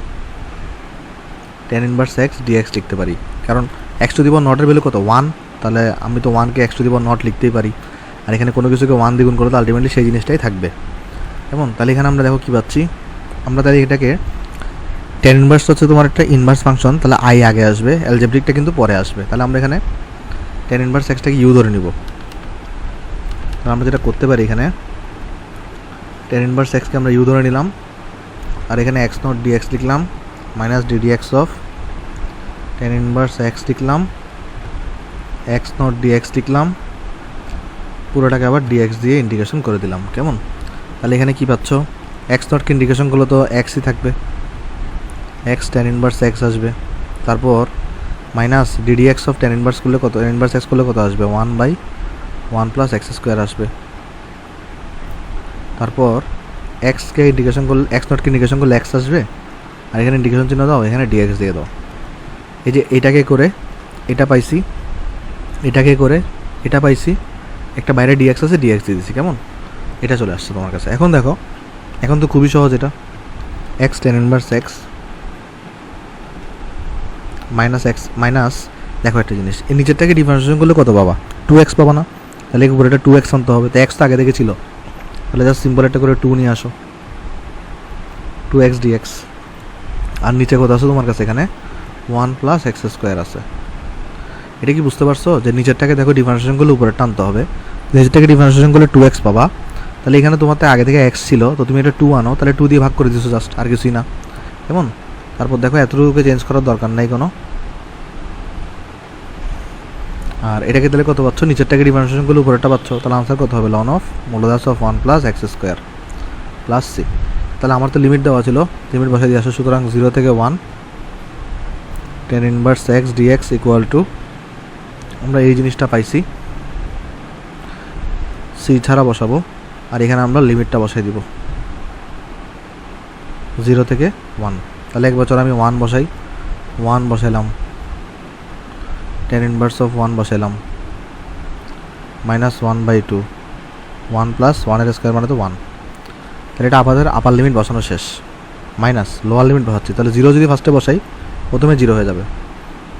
tan ইনভার্স এক্স ডিএক্স লিখতে পারি, কারণ এক্স টু দি পাওয়ার নটের ভ্যালু কত 1, তাহলে আমি তো 1কে x to the power naught লিখতেই পারি। আর এখানে কোনো কিছুকে 1 দ্বিগুণ করলে তো আলটিমেটলি সেই জিনিসটাই থাকবে। এবং তাহলে এখানে আমরা দেখো কী পাচ্ছি, আমরা তাহলে এটাকে tan ইনভার্স হচ্ছে তোমার একটা ইনভার্স ফাংশন, তাহলে আই আগে আসবে, অ্যালজেব্রিকটা কিন্তু পরে আসবে। তাহলে আমরা এখানে tan ইনভার্স এক্সটাকে ইউ ধরে নিব। তাহলে আমরা যেটা করতে পারি এখানে tan ইনভার্স এক্সকে আমরা ইউ ধরে নিলাম, আর এখানে এক্স নট ডিএক্স লিখলাম, minus ddx of tan inverse x লিখলাম, এক্স নট ডিএক্স লিখলাম, পুরোটাকে আবার ডিএক্স দিয়ে ইন্টিগ্রেশন করে দিলাম। কেমন? তাহলে এখানে কি পাচ্ছ, এক্স নটকে ইন্টিগ্রেশন করলে তো এক্সই থাকবে, এক্স tan ইনভার্স এক্স আসবে, তারপর minus ddx of tan inverse করলে কত, tan ইনভার্স এক্স করলে কত আসবে 1/1 প্লাস এক্স স্কোয়ার আসবে। তারপর এক্সকে ইন্টিগ্রেশন করলে, এক্স নটকে ইন্টিগ্রেশন করলে এক্স আসবে, আর এখানে ইন্টিগ্রেশন চিহ্ন দাও, এখানে ডিএক্স দিয়ে দাও। এই যে এটাকে করে এটা পাইছি, এটাকে করে এটা পাইছি, একটা বাইরে ডিএক্স আছে, ডিএক্স দিয়ে দিচ্ছি। কেমন? এটা চলে আসছে তোমার কাছে। এখন দেখো, এখন তো খুবই সহজ, এটা x tan inverse x minus x minus, দেখো একটা জিনিস, এই নিচেরটাকে ডিফারেন্সিয়েশন করলে কত পাবা, 2x পাবা না? তাহলে উপরে এটা 2x আনতে হবে, তো এক্স তো আগে থেকে ছিল, তাহলে জাস্ট সিম্পল একটা করে 2 নিয়ে আসো, 2x dx। আর নিচে কত আছে তোমার কাছে, এখানে 1 প্লাস এক্স স্কোয়ার আছে। এটা কি বুঝতে পারছো যে নিচেরটাকে দেখো ডিফারেন্সিয়েশন করলে উপরে টানতে হবে, নিচেরটাকে ডিফারেন্সিয়েশন করলে 2x পাবা, তাহলে এখানে তোমার তো আগে থেকে x ছিল, তো তুমি এটা 2 আনো, তাহলে 2 দিয়ে ভাগ করে দিছো জাস্ট, আর কিছুই না। কেমন? তারপর দেখো এতটুকুকে চেঞ্জ করার দরকার নাই কোনো। আর এটাকে তাহলে কত পাচ্ছ, নিচেরটাকে ডিফারেন্সিয়েশন করলে উপরেরটা পাচ্ছ, তাহলে আনসার কত হবে ln of modulus of 1 plus x square plus c. তাহলে আমার তো লিমিট দেওয়া ছিল, লিমিট বসাই দিয়ে আসো, সুতরাং 0 থেকে 1 tan inverse x dx equal to, আমরা এই জিনিসটা পাইছি, সি ছাড়া বসাবো, আর এখানে আমরা লিমিটটা বসাই দিব 0 থেকে 1। তাহলে এক বছর আমি 1 বসাই, 1 বসাইলাম, tan ইনভার্স অফ 1 বসাইলাম, মাইনাস 1/2, 1 প্লাস 1 এর স্কোয়ার মানে তো 1। তাহলে এটা আমাদের আপার লিমিট বসানো শেষ, মাইনাস লোয়ার লিমিট বসাচ্ছি, তাহলে 0 যদি ফার্স্টে বসাই প্রথমে 0 হয়ে যাবে,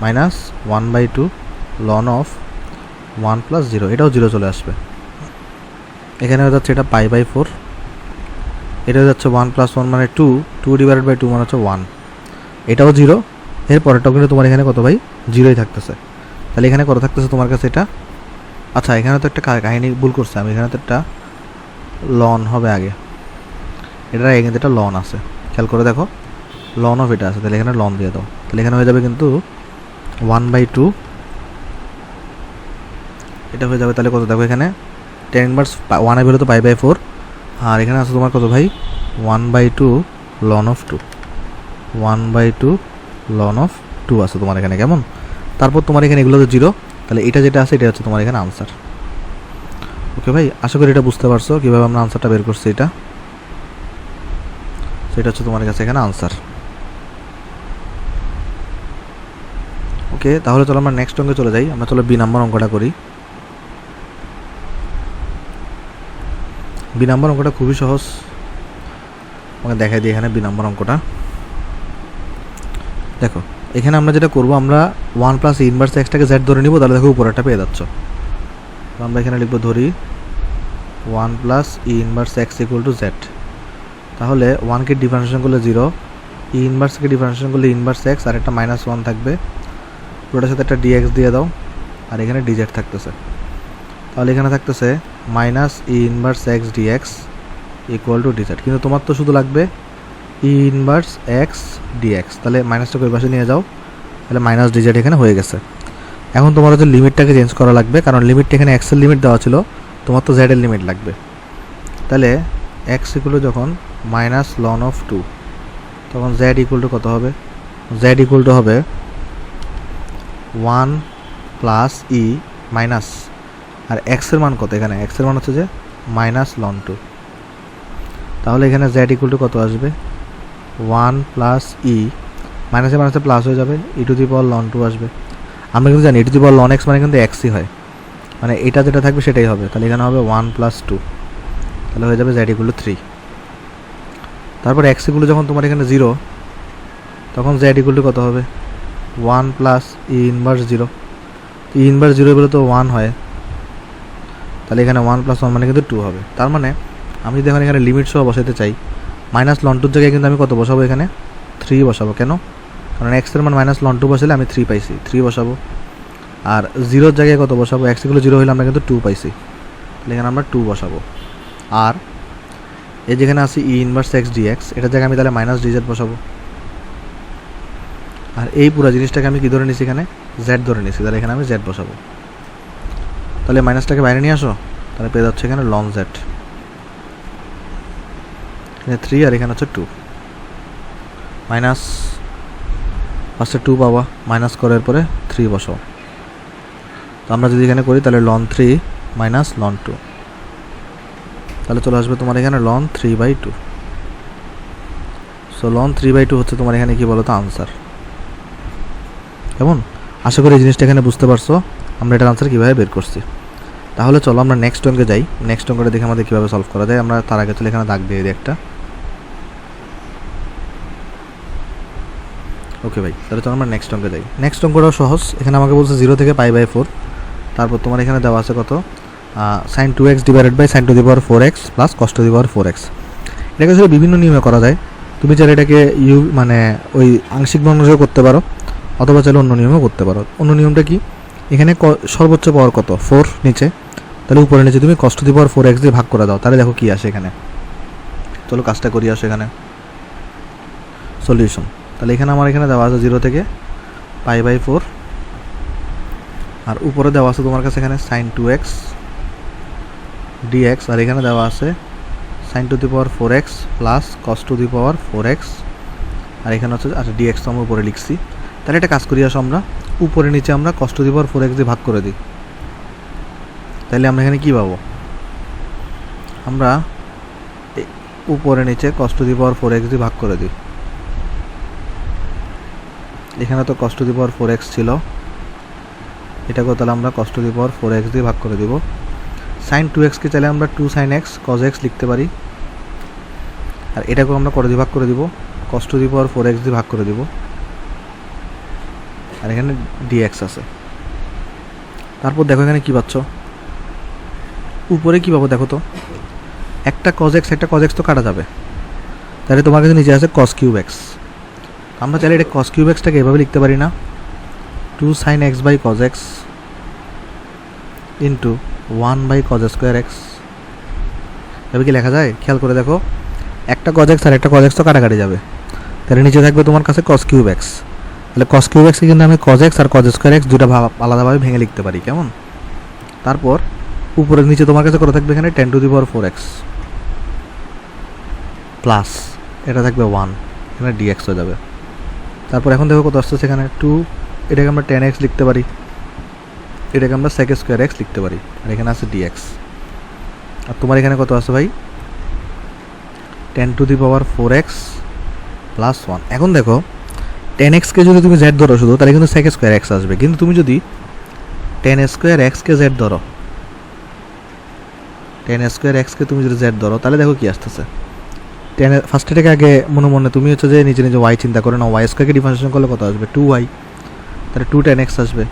মাইনাস 1/2 ln অফ 1 প্লাস 0, এটাও 0 চলে আসবে। এখানে হয়ে যাচ্ছে এটা π/4, এটা হয়ে যাচ্ছে 1 প্লাস 1 মানে 2, 2 ডিভাইডেড বাই 2 মানে হচ্ছে 1, এটাও 0, এর পরেরটাও কিন্তু তোমার এখানে কত ভাই 0ই থাকতেছে। তাহলে এখানে কত থাকতেছে তোমার কাছে এটা, আচ্ছা এখানে তো একটা কাহিনী ভুল করছে আমি, এখানে তো একটা লন হবে আগে, এটা আগে কিন্তু একটা লন আছে, খেয়াল করে দেখো লন অফ এটা আছে, তাহলে এখানে লন দিয়ে দাও, তাহলে এখানে হয়ে যাবে কিন্তু 1/2, এটা হয়ে যাবে। তাহলে কত দেখো এখানে tan ইনভার্স 1 এর ভ্যালু তো π/4, আর এখানে আছে তোমার কত ভাই 1/2 ln অফ 2, 1/2 ln অফ 2 আছে তোমার এখানে। কেমন? তারপর তোমার এখানে এগুলো তো 0, তাহলে এটা যেটা আছে এটা হচ্ছে তোমার এখানে আনসার। ওকে ভাই, আশা করি এটা বুঝতে পারছো কীভাবে আমরা আনসারটা বের করছি, এটা সেটা হচ্ছে তোমার কাছে এখানে আনসার। ওকে, তাহলে চলো আমরা নেক্সট অঙ্কে চলে যাই, আমরা চলো বি নাম্বার অঙ্কটা করি। বি নাম্বার অঙ্কটা খুবই সহজ, আমাকে দেখাই দিই এখানে বি নাম্বার অঙ্কটা। দেখো এখানে আমরা যেটা করবো, আমরা 1 প্লাস ইনভার্স এক্সটাকে জেড ধরে নিব, তাহলে দেখো উপরেরটা পেয়ে যাচ্ছ। তো আমরা এখানে লিখবো ধরি 1 plus E inverse x equal to Z, তাহলে 1কে ডিফারেন্সিয়েশন করলে 0, ই ইনভার্সকে ডিফারেন্সিয়েশন করলে ইনভার্স এক্স, আর একটা -1 থাকবে, পুরোটার সাথে একটা ডিএক্স দিয়ে দাও, আর এখানে ডিজেড থাকতেছে, তাহলে এখানে থাকতেছে minus e inverse x dx equal to dz. কিন্তু তোমার তো শুধু লাগবে ই ইনভার্স এক্স ডিএক্স, তাহলে মাইনাসটাকে ওই পাশে নিয়ে যাও, তাহলে মাইনাস ডিজেড এখানে হয়ে গেছে। এখন তোমার হচ্ছে লিমিটটাকে চেঞ্জ করা লাগবে, কারণ লিমিটটা এখানে এক্সের লিমিট দেওয়া ছিল, তোমার তো জেডের লিমিট লাগবে। তাহলে এক্স ইকুয়াল টু যখন মাইনাস ln অফ 2, তখন জেড ইকুয়াল টু কত হবে, জেড ইকুয়াল টু হবে 1 প্লাস ই মাইনাস, আর এক্সের মান কত, এখানে এক্সের মান হচ্ছে যে মাইনাস ln 2, তাহলে এখানে জেড ইকুয়াল টু কত আসবে 1 প্লাস ই, মাইনাসে মাইনাসে প্লাস হয়ে যাবে, ই টু দি পাওয়ার ln 2 আসবে। আমরা কিন্তু জানি এটি পাওয়ার লন এক্স মানে কিন্তু এক্সই হয়, মানে এটা যেটা থাকবে সেটাই হবে। তাহলে এখানে হবে 1 + 2, তাহলে হয়ে যাবে z = 3। তারপর x = যখন তোমার এখানে 0, তখন z = কত হবে? 1 + e ইনভার্স 0। e ইনভার্স 0 বলে তো 1 হয়, তাহলে এখানে 1 + 1 মানে কিন্তু 2 হবে। তার মানে আমি যদি এখন এখানে লিমিট সহ বসাতে চাই, -ln 2 জায়গায় কিন্তু আমি কত বসাবো? এখানে 3 বসাবো। কেন? কারণ x এর মান -ln 2 বসালে আমি 3 পাইছি, 3 বসাবো। আর 0 জায়গায় কত বসাবো? x = 0 হলে আমরা কিন্তু 2 পাইছি, তাহলে এখানে আমরা 2 বসাবো। আর এই যেখানে আছে e ইনভার্স x dx, এটার জায়গায় আমি তাহলে -dz বসাবো। আর এই পুরো জিনিসটাকে আমি কি ধরে নিছি? এখানে z ধরে নিছি, তাহলে এখানে আমি z বসাবো। তাহলে মাইনাসটাকে বাইরে নিয়ে আসো, তাহলে পেয়ে যাচ্ছে এখানে ln z, এখানে 3 আর এখানে হচ্ছে 2, মাইনাস ফার্স্টে 2 পাবা, মাইনাস করার পরে 3 বসাও। তো আমরা যদি এখানে করি তাহলে ln 3 - ln 2, তাহলে চলে আসবে তোমার এখানে ln 3/2। সো ln 3/2 হচ্ছে তোমার এখানে কি বলো তো আনসার। কেমন? আশা করি এই জিনিসটা এখানে বুঝতে পারছো আমরা এটার আনসার কীভাবে বের করছি। তাহলে চলো আমরা নেক্সট অঙ্কে যাই। নেক্সট অঙ্কটা দেখে আমাদের কীভাবে সলভ করা যায়। আমরা তার আগে চলে এখানে দাগ দিয়ে দিই একটা। ওকে ভাই, তাহলে চলো আমরা নেক্সট অঙ্কে যাই। নেক্সট অঙ্কটাও সহজ। এখানে আমাকে বলছে 0 থেকে π/4, তারপর তোমার এখানে দেওয়া আছে কত? sin 2x / sin 4x + cos 4x। এটাকে আসলে বিভিন্ন নিয়মে করা যায়। তুমি চাইলে এটাকে মানে ওই আংশিক ভগ্নাংশও করতে পারো, অথবা চাইলে অন্য নিয়মেও করতে পারো। অন্য নিয়মটা কি? এখানে সর্বোচ্চ পাওয়ার কত? 4 নিচে, তাহলে উপরে নিচে তুমি cos 4x দিয়ে ভাগ করে দাও, তাহলে দেখো কি আসে এখানে। চলো কাজটা করি আসো এখানে। সলিউশন, তাহলে এখানে আমার এখানে দেওয়া আছে 0 থেকে π/4, আর উপরে দেওয়া আছে তোমার কাছে এখানে sin 2x dx, আর এখানে দেওয়া আছে sin 4x + cos 4x, আর এখানে হচ্ছে আচ্ছা dx তো আমরা উপরে লিখছি। তাহলে এটা কাজ করি আসো, আমরা উপরে নিচে আমরা cos 4x দিয়ে ভাগ করে দিই। তাহলে আমরা এখানে কি পাবো? আমরা উপরে নিচে cos 4x দিয়ে ভাগ করে দিই। এখানে তো cos 4x ছিল, এটাকেও তাহলে আমরা cos 4x দিয়ে ভাগ করে দিব। sin 2x কে চাইলে আমরা 2 sin x cos x লিখতে পারি, আর এটাকেও আমরা করে দিয়ে ভাগ করে দিব, cos 4x দিয়ে ভাগ করে দিব। আর এখানে dx আছে। তারপর দেখো এখানে কি পাচ্ছ? উপরে কি পাবো দেখো তো? একটা cos x একটা cos x তো কাটা যাবে, তাহলে তোমার কাছে নিচে আছে cos cube x। আমরা চাইলে এটা cos cube x-টাকে এভাবে লিখতে পারি না, 2 sin x/cos x into 1/cos square x। এভাবে কি লেখা যায়? খেয়াল করে দেখো, একটা cos x আর একটা cos x তো কাটাকাটি যাবে, তাহলে নিচে থাকবে তোমার কাছে cos cube x। তাহলে cos cube x কিন্তু আমি cos x আর cos square x দুটো আলাদাভাবে ভেঙে লিখতে পারি। কেমন? তারপর উপরে নিচে তোমার কাছে কত থাকবে? এখানে 10 4x প্লাস এটা থাকবে 1, এখানে dx হয়ে যাবে। তারপর এখন দেখো কত আসছে সেখানে 2, এটাকে আমরা 10x লিখতে পারি, এটাকে আমরা sec square x লিখতে পারি, আর এখানে আছে dx। আর তোমার এখানে কত আছে ভাই? 10 4x প্লাস 1। এখন দেখো 10x কে যদি তুমি z ধরো শুধু, তাহলে কিন্তু sec square x আসবে, কিন্তু তুমি যদি 10 square x কে z ধরো, 10 square x কে তুমি যদি z ধরো, তাহলে দেখো কি আসতেছে। 10 ফার্স্ট এটাকে আগে মনে মনে তুমি হচ্ছে যে নিচে নিচে y চিন্তা করে নাও, y স্কয়ারকে ডিফারেন্সিয়েশন করলে কত আসবে? 2y, তাহলে 2 10x আসবে।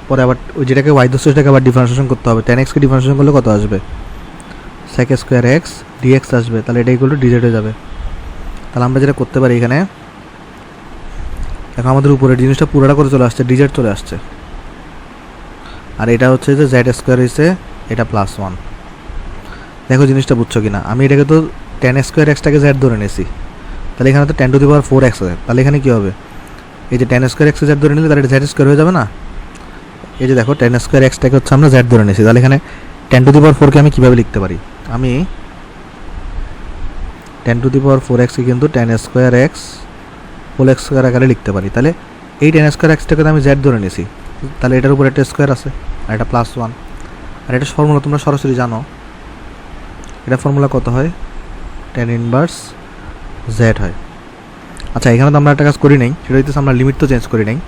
পরে আবার ওই যেটাকে y ধরছো সেটাকে আবার ডিফারেন্সিয়েশন করতে হবে, 10x কে ডিফারেন্সিয়েশন করলে কত আসবে? sec square x dx আসবে, তাহলে এটা ইকুয়াল টু dz হয়ে যাবে। তাহলে আমরা যেটা করতে পারি এখানে দেখো, আমাদের উপরের জিনিসটা পুরোটা করে চলে আসছে, dz চলে আসছে, আর এটা হচ্ছে যে z স্কয়ার হইছে, এটা প্লাস 1। দেখো জিনিসটা বুঝছো কিনা? আমি এটাকে তো 10 স্কয়ার x-টাকে z ধরে নিয়েছি, তাহলে এখানে তো 10 4x আছে, তাহলে এখানে কি হবে? এই যে 10 স্কয়ার x z ধরে নিলে তাহলে এটা z স্কয়ার হয়ে যাবে না? এই যে দেখো 10 স্কয়ার x-টাকে হচ্ছে আমরা z ধরে নিয়েছি, তাহলে এখানে 10 4কে আমি কিভাবে লিখতে পারি? আমি 10 4x কে কিন্তু 10 square x whole x square আকারে লিখতে পারি। তাহলে এই 10 স্কয়ার x-টাকে আমি z ধরে নিয়েছি, তাহলে এটার উপর একটা স্কয়ার আছে, আর এটা প্লাস 1। আর এটা ফর্মুলা তোমরা সরাসরি জানো, এটা ফর্মুলা কত হয়? tan ইনভার্স z হয়। আচ্ছা, এখানে তো আমরা একটা কাজ করি নাই, সেটা হইতেছে আমরা লিমিট তো চেঞ্জ করি নাই।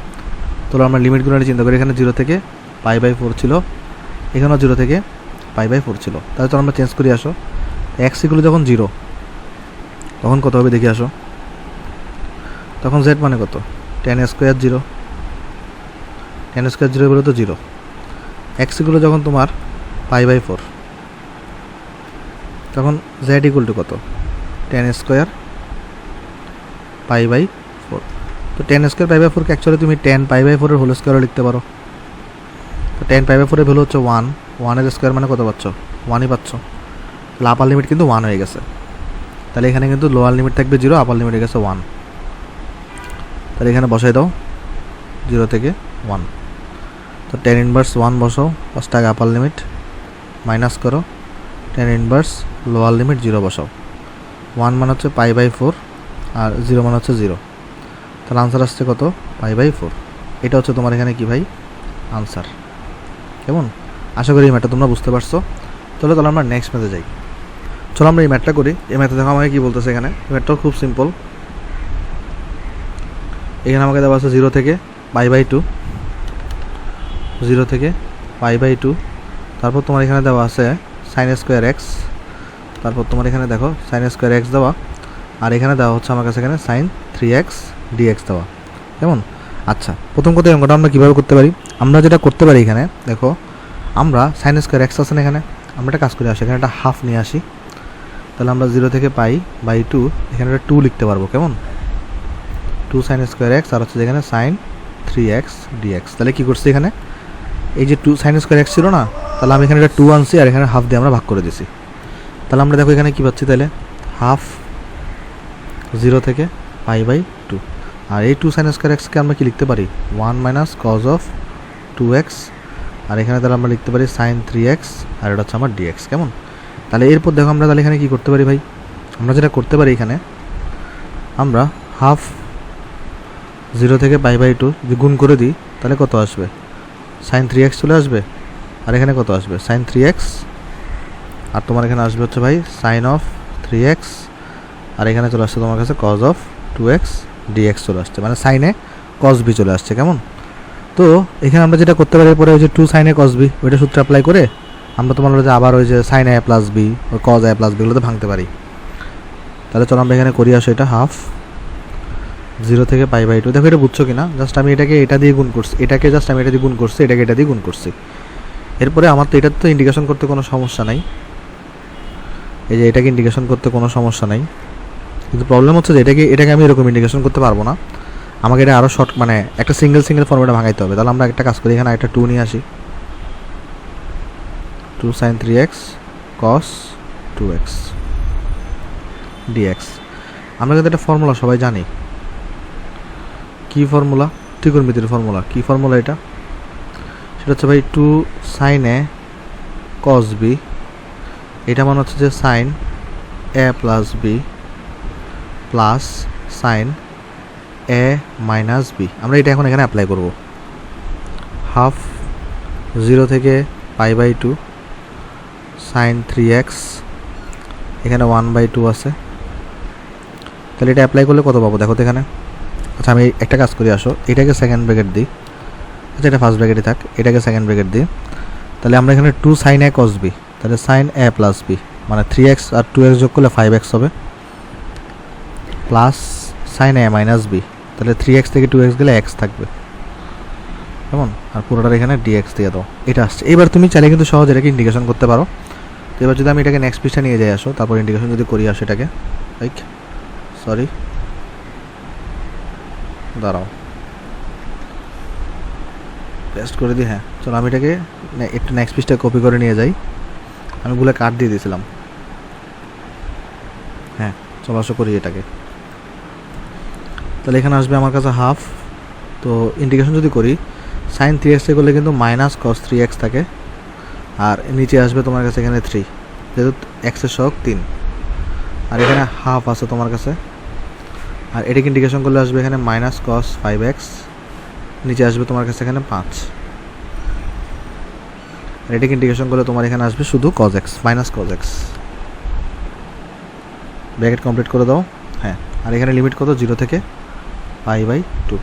তাহলে আমরা লিমিটগুলো চিন্তা করি, এখানে 0 থেকে π/4 ছিল, এখানেও 0 থেকে π/4 ছিল। তাহলে তো আমরা চেঞ্জ করি, আসো x ইকুয়াল যখন 0 তখন কত হবে দেখি, আসো তখন z মানে কত, tan স্কোয়ার 0, tan স্কোয়ার 0 বলে তো 0। x ইকুয়াল যখন তোমার π/4 তখন z ইকুয়াল টু কত, tan স্কোয়ার π/4। তো tan স্কোয়ার π/4 কে অ্যাকচুয়ালি তুমি tan π/4 এর হোল স্কোয়ারও লিখতে পারো। তো tan π/4 এর ভ্যালু হচ্ছে 1, 1 এর স্কোয়ার মানে কত পাচ্ছ, 1ই পাচ্ছ। তাহলে আপার লিমিট কিন্তু 1 হয়ে গেছে। তাহলে এখানে কিন্তু লোয়ার লিমিট থাকবে 0, আপার লিমিট হয়ে গেছে 1। তাহলে এখানে বসাই দাও 0 থেকে 1। তো tan ইনভার্স 1 বসাও, ফার্স্ট আগে আপার লিমিট মাইনাস করো, tan ইনভার্স লোয়ার লিমিট 0 বসাও। 1 মানে হচ্ছে π/4 আর 0 মানে হচ্ছে 0। তাহলে আনসার আসছে কত, π/4। এটা হচ্ছে তোমার এখানে কি ভাই, আনসার। কেমন, আশা করি এই ম্যাথটা তোমরা বুঝতে পারছো। তাহলে আমরা নেক্সট ম্যাথে যাই। চলো আমরা এই ম্যাথটা করি। এই ম্যাথে দেখো আমাকে কী বলতেছে এখানে, এই ম্যাথটাও খুব সিম্পল। এখানে আমাকে দেওয়া আছে 0 থেকে π/2, 0 থেকে π/2। তারপর তোমার এখানে দেওয়া আছে sin স্কোয়ার x, তারপর তোমার এখানে দেখো sin স্কোয়ার x দেওয়া, আর এখানে দেওয়া হচ্ছে আমার কাছে এখানে sin 3x dx দেওয়া। কেমন, আচ্ছা প্রথম কথা অঙ্কটা আমরা কীভাবে করতে পারি, আমরা যেটা করতে পারি এখানে দেখো, আমরা sin স্কোয়ার x আছে না, এখানে আমরা একটা কাজ করে আসি, এখানে একটা হাফ নিয়ে আসি। তাহলে আমরা 0 থেকে π/2 এখানে একটা 2 লিখতে পারবো। কেমন, 2 sin স্কোয়ার x আর হচ্ছে যেখানে sin 3x dx। তাহলে কী করছি এখানে, এই যে 2 sin স্কোয়ার x ছিল না, তাহলে আমি এখানে একটা 2 আনছি আর এখানে হাফ দিয়ে আমরা ভাগ করে দিছি। তাহলে আমরা দেখো এখানে কী পাচ্ছি, তাহলে হাফ 0 থেকে π/2। আর এই 2 sin স্কোয়ার এক্সকে আমরা কি লিখতে পারি, 1 মাইনাস কজ অফ 2x, আর এখানে তাহলে আমরা লিখতে পারি sin 3x, আর এটা হচ্ছে আমার dx। কেমন, তাহলে এরপর দেখো আমরা তাহলে এখানে কী করতে পারি ভাই, আমরা যেটা করতে পারি এখানে, আমরা হাফ 0 থেকে π/2 যদি গুণ করে দিই তাহলে কত আসবে, sin 3x চলে আসবে, আর এখানে কত আসবে sin 3x, আর তোমার এখানে আসবে হচ্ছে ভাই sin অফ 3x, আর এখানে চলে আসছে তোমার কাছে cos অফ 2x dx চলে আসছে, মানে সাইনে cos b চলে আসছে। কেমন, তো এখানে আমরা যেটা করতে পারি পরে ওই যে 2 sin a cos b ওইটা সূত্র অ্যাপ্লাই করে আমরা তোমার যে আবার ওই যে sin a প্লাস b ওই cos a প্লাস b গুলোতে ভাঙতে পারি। তাহলে চলো আমরা এখানে করি, আসো এটা হাফ 0 থেকে π/2। দেখো এটা বুঝছো কিনা, জাস্ট আমি এটাকে এটা দিয়ে গুণ করছি, এটাকে জাস্ট আমি এটা দিয়ে গুণ করছি, এটাকে এটা দিয়ে গুণ করছি। এরপরে আমার তো এটার তো ইন্ডিকেশন করতে কোনো সমস্যা নাই, এই যে এটাকে ইন্ডিকেশন করতে কোনো সমস্যা নাই, কিন্তু প্রবলেম হচ্ছে যে এটাকে আমি এরকম ইন্ডিকেশন করতে পারবো না, আমাকে এটা আরও শর্ট মানে একটা সিঙ্গেল ফর্মেটে ভাঙাইতে হবে। তাহলে আমরা একটা কাজ করি, এখানে একটা 2 নিয়ে আসি, 2 sin 3x cos 2x dx। আমরা কিন্তু একটা ফর্মুলা সবাই জানি, কি ফর্মুলা, ত্রিকোণমিতির ফর্মুলা। কি ফর্মুলা এটা, সেটা হচ্ছে ভাই 2 sin a cos b, এটা মানে হচ্ছে যে sin a plus b plus sin a minus b। আমরা এটা এখন এখানে অ্যাপ্লাই করব, হাফ 0 থেকে π/2 sin 3x, এখানে 1/2 আছে। তাহলে এটা অ্যাপ্লাই করলে কত পাবো দেখো তো এখানে। আচ্ছা আমি একটা কাজ করি, আসো এটাকে সেকেন্ড ব্র্যাকেট দিই, আচ্ছা এটা ফার্স্ট ব্র্যাকেটে থাক, এটাকে সেকেন্ড ব্র্যাকেট দিই। তাহলে আমরা এখানে 2 sin a cos b, তাহলে sin a প্লাস b মানে 3x আর 2x যোগ করলে 5x হবে, plus sin a minus b, তাহলে 3x থেকে 2x গেলে x থাকবে। কেমন, আর পুরোটার এখানে dx দিয়ে দাও, এটা আসছে। এবার তুমি চাইলে কিন্তু সহজ এটাকে ইন্ডিকেশন করতে পারো। তো এবার যদি আমি এটাকে নেক্সট পৃষ্ঠা নিয়ে যাই, আসো তারপর ইন্ডিকেশন যদি করি, আসো এটাকে লাইক সরি দাঁড়াও পেস্ট করে দিই, হ্যাঁ চলো আমি এটাকে একটু নেক্সট পৃষ্ঠায় কপি করে নিয়ে যাই, আমি গুলো কাট দিয়ে দিয়েছিলাম। হ্যাঁ চলো আসো করি এটাকে। তাহলে এখানে আসবে আমার কাছে হাফ, তো ইন্ডিকেশন যদি করি sin 3x করলে কিন্তু মাইনাস cos 3x থাকে, আর নিচে আসবে তোমার কাছে এখানে 3, যেহেতু এক্সের সহগ 3, আর এখানে হাফ আছে তোমার কাছে, আর এটাকে ইন্ডিকেশন করলে আসবে এখানে মাইনাস cos 5x, নিচে আসবে তোমার কাছে এখানে 5, আর এটাকে ইন্ডিকেশন করলে তোমার এখানে আসবে শুধু cos x minus cos x। Bracket complete করে দাও, হ্যাঁ। আর এখানে লিমিট কত, 0 থেকে π/2।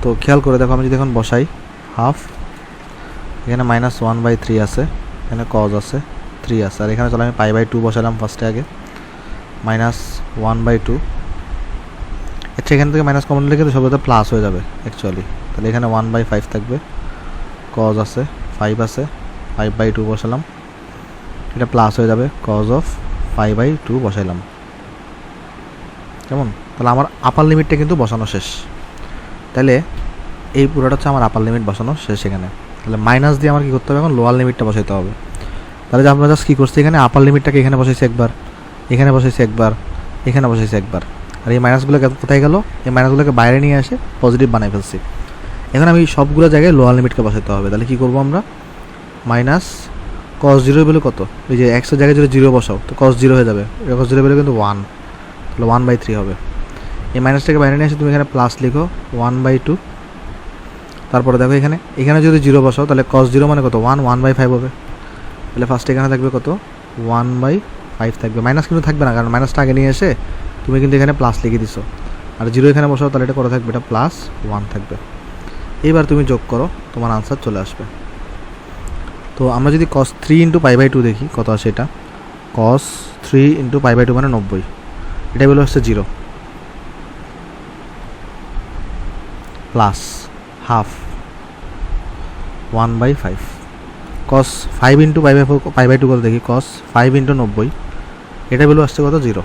তো খেয়াল করে দেখো, আমি যদি এখন বসাই হাফ, এখানে -1/3 আছে, এখানে কজ আছে 3 আছে, আর এখানে চলো আমি π/2 বসালাম ফার্স্টে আগে, -1/2। আচ্ছা, এখান থেকে মাইনাস কমন নিলে কিন্তু সব প্লাস হয়ে যাবে অ্যাকচুয়ালি। তাহলে এখানে 1/5 থাকবে, কজ আছে 5 আছে, 5/2 বসালাম, এটা প্লাস হয়ে যাবে, কজ অফ 5/2 বসাইলাম। কেমন? তাহলে আমার আপার লিমিটটা কিন্তু বসানো শেষ। তাহলে এই পুরোটা হচ্ছে আমার আপার লিমিট বসানো শেষ এখানে। তাহলে মাইনাস দিয়ে আমার কী করতে হবে, এখন লোয়ার লিমিটটা বসাইতে হবে। তাহলে আমরা জাস্ট কী করছি, এখানে আপার লিমিটটাকে এখানে বসাইছি একবার, এখানে বসাইছি একবার, এখানে বসাইছি একবার, আর এই মাইনাসগুলো কোথায় গেল, এই মাইনাসগুলোকে বাইরে নিয়ে এসে পজিটিভ বানাই ফেলছি। এখন আমি সবগুলো জায়গায় লোয়ার লিমিটকে বসাইতে হবে। তাহলে কী করবো আমরা, মাইনাস কস 0 ভ্যালু কত, এই যে এক্সের জায়গায় যদি 0 বসাও তো কস 0 হয়ে যাবে, কস 0 ভ্যালু কিন্তু 1, তাহলে 1/3 হবে। এই মাইনাসটাকে বাইরে নিয়ে এসে তুমি এখানে প্লাস লিখো 1/2। তারপরে দেখো এখানে যদি 0 বসাও তাহলে কস 0 মানে কত, 1/5 হবে। তাহলে ফার্স্ট এখানে থাকবে কত, 1/5 থাকবে, মাইনাস কিন্তু থাকবে না, কারণ মাইনাসটা আগে নিয়ে এসে তুমি কিন্তু এখানে প্লাস লিখে দিছো। আর 0 এখানে বসাও তাহলে এটা কত থাকবে, এটা +1 থাকবে। এবার তুমি যোগ করো, তোমার আনসার চলে আসবে। তো আমরা যদি cos 3 × π/2 দেখি কত আসে, এটা cos 3 × π/2 মানে 90, এটা বলে হচ্ছে 0 প্লাস হাফ 1/5। cos 5 × π/2 কত দেখি, cos 5 × 90, এটা বলে আসছে কত, 0।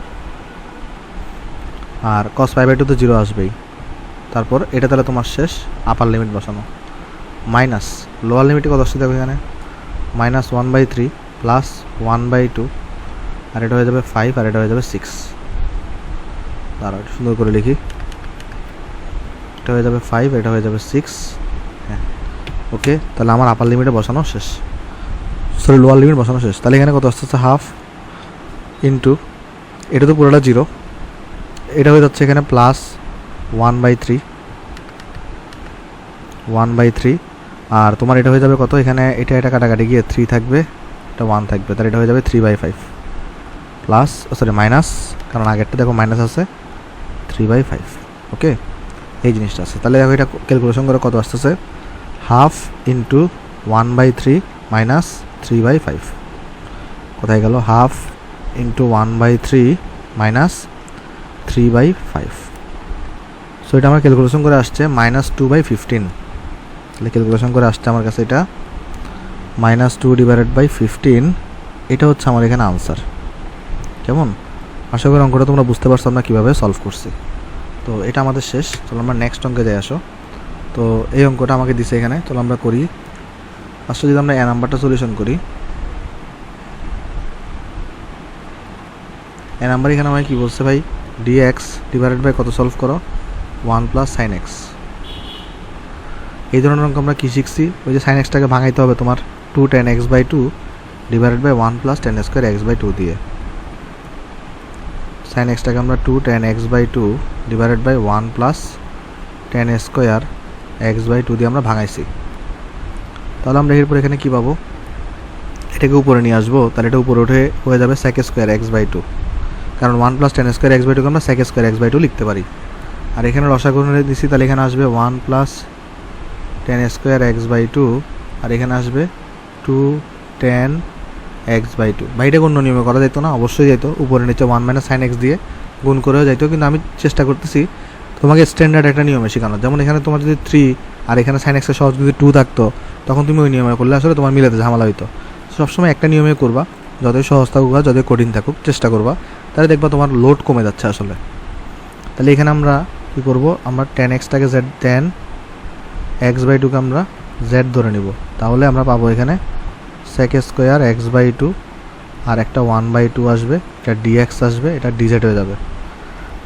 আর cos π/2 তো 0 আসবেই। তারপর এটা তাহলে তোমার শেষ আপার লিমিট বসানো। মাইনাস লোয়ার লিমিটে কত আসছে দেখো, এখানে -1/3 প্লাস 1/2, আর এটা হয়ে যাবে 5, আর এটা হয়ে যাবে 6। দাঁড়াও সুন্দর করে লিখি, এটা হয়ে যাবে 5, এটা হয়ে যাবে 6। হ্যাঁ, ওকে। তাহলে আমার আপার লিমিটে বসানো শেষ, সরি লোয়ার লিমিট বসানো শেষ। তাহলে এখানে কত আসতেছে, হাফ ইন্টু, এটা তো পুরোটা 0, এটা হয়ে যাচ্ছে এখানে +1/3, আর তোমার এটা হয়ে যাবে কত, এখানে এটা কাটাকাটি গিয়ে 3 থাকবে, এটা 1 থাকবে, তাহলে এটা হয়ে যাবে 3/5 প্লাস, সরি মাইনাস, কারণ আগেরটা দেখো মাইনাস আছে, 3/5। ওকে, এই জিনিসটা আছে। তাহলে দেখো এটা ক্যালকুলেশন করে কত আসতেছে, হাফ ইন্টু 1/3 মাইনাস 3/5, কোথায় গেল, হাফ ইন্টু 1/3 মাইনাস 3/5। সো এটা আমার ক্যালকুলেশন করে আসছে -2/15। তাহলে ক্যালকুলেশন করে আসছে আমার কাছে এটা -2/15, এটা হচ্ছে আমার এখানে আনসার। কেমন? আশা করি অঙ্কটা তোমরা বুঝতে পারছো আমরা কীভাবে সলভ করছি। তো এটা আমাদের শেষ, চলো আমরা নেক্সট অঙ্কে যাই আসো। তো এই অঙ্কটা আমাকে দিছে এখানে, চলো আমরা করি। আসলে যদি আমরা এ নাম্বারটা সলিউশন করি, এ নাম্বার এখানে আমাকে কী বলছে ভাই, dx / কত সলভ করো, 1 + sin x। এই ধরনের অঙ্ক আমরা কী শিখছি, ওই যে sin x-টাকে ভাঙাইতে হবে তোমার 2 tan x/2 / 1 + tan square x/2 দিয়ে। sin x-টাকে আমরা 2 tan x/2 / 1 + tan square x/2 দিয়ে আমরা ভাঙাইছি। তাহলে আমরা এরপর এখানে কী পাবো, এটাকে উপরে নিয়ে আসবো, তাহলে এটা উপরে উঠে হয়ে যাবে sec square x/2, কারণ 1 + tan square x/2 কে আমরা sec square x/2 লিখতে পারি। আর এখানে রসাগু দিচ্ছি, তাহলে এখানে আসবে 1 + tan square x/2, আর এখানে আসবে 2 tan x/2। ভাইটা কোন নিয়মে করা যেত না, অবশ্যই যেত, উপরে নিচে 1 - sin x দিয়ে গুণ করেও যাইতো, কিন্তু আমি চেষ্টা করতেছি তোমাকে স্ট্যান্ডার্ড একটা নিয়মে শেখানোর। যেমন এখানে তোমার যদি 3 আর এখানে sin x এর সহজ যদি 2 থাকতো, তখন তুমি ওই নিয়মে করলে আসলে তোমার মিলাতে ঝামেলা হইতো। সবসময় একটা নিয়মে করবা, যতই সহজ থাকুক আর যতই কঠিন থাকুক চেষ্টা করবা, তাহলে দেখবা তোমার লোড কমে যাচ্ছে আসলে। তাহলে এখানে আমরা কী করবো, আমরা tan x-টাকে tan x/2 কে আমরা z ধরে নিব, তাহলে আমরা পাবো এখানে sec square x/2, আর একটা 1/2 আসবে, এটা dx আসবে, এটা dz হয়ে যাবে।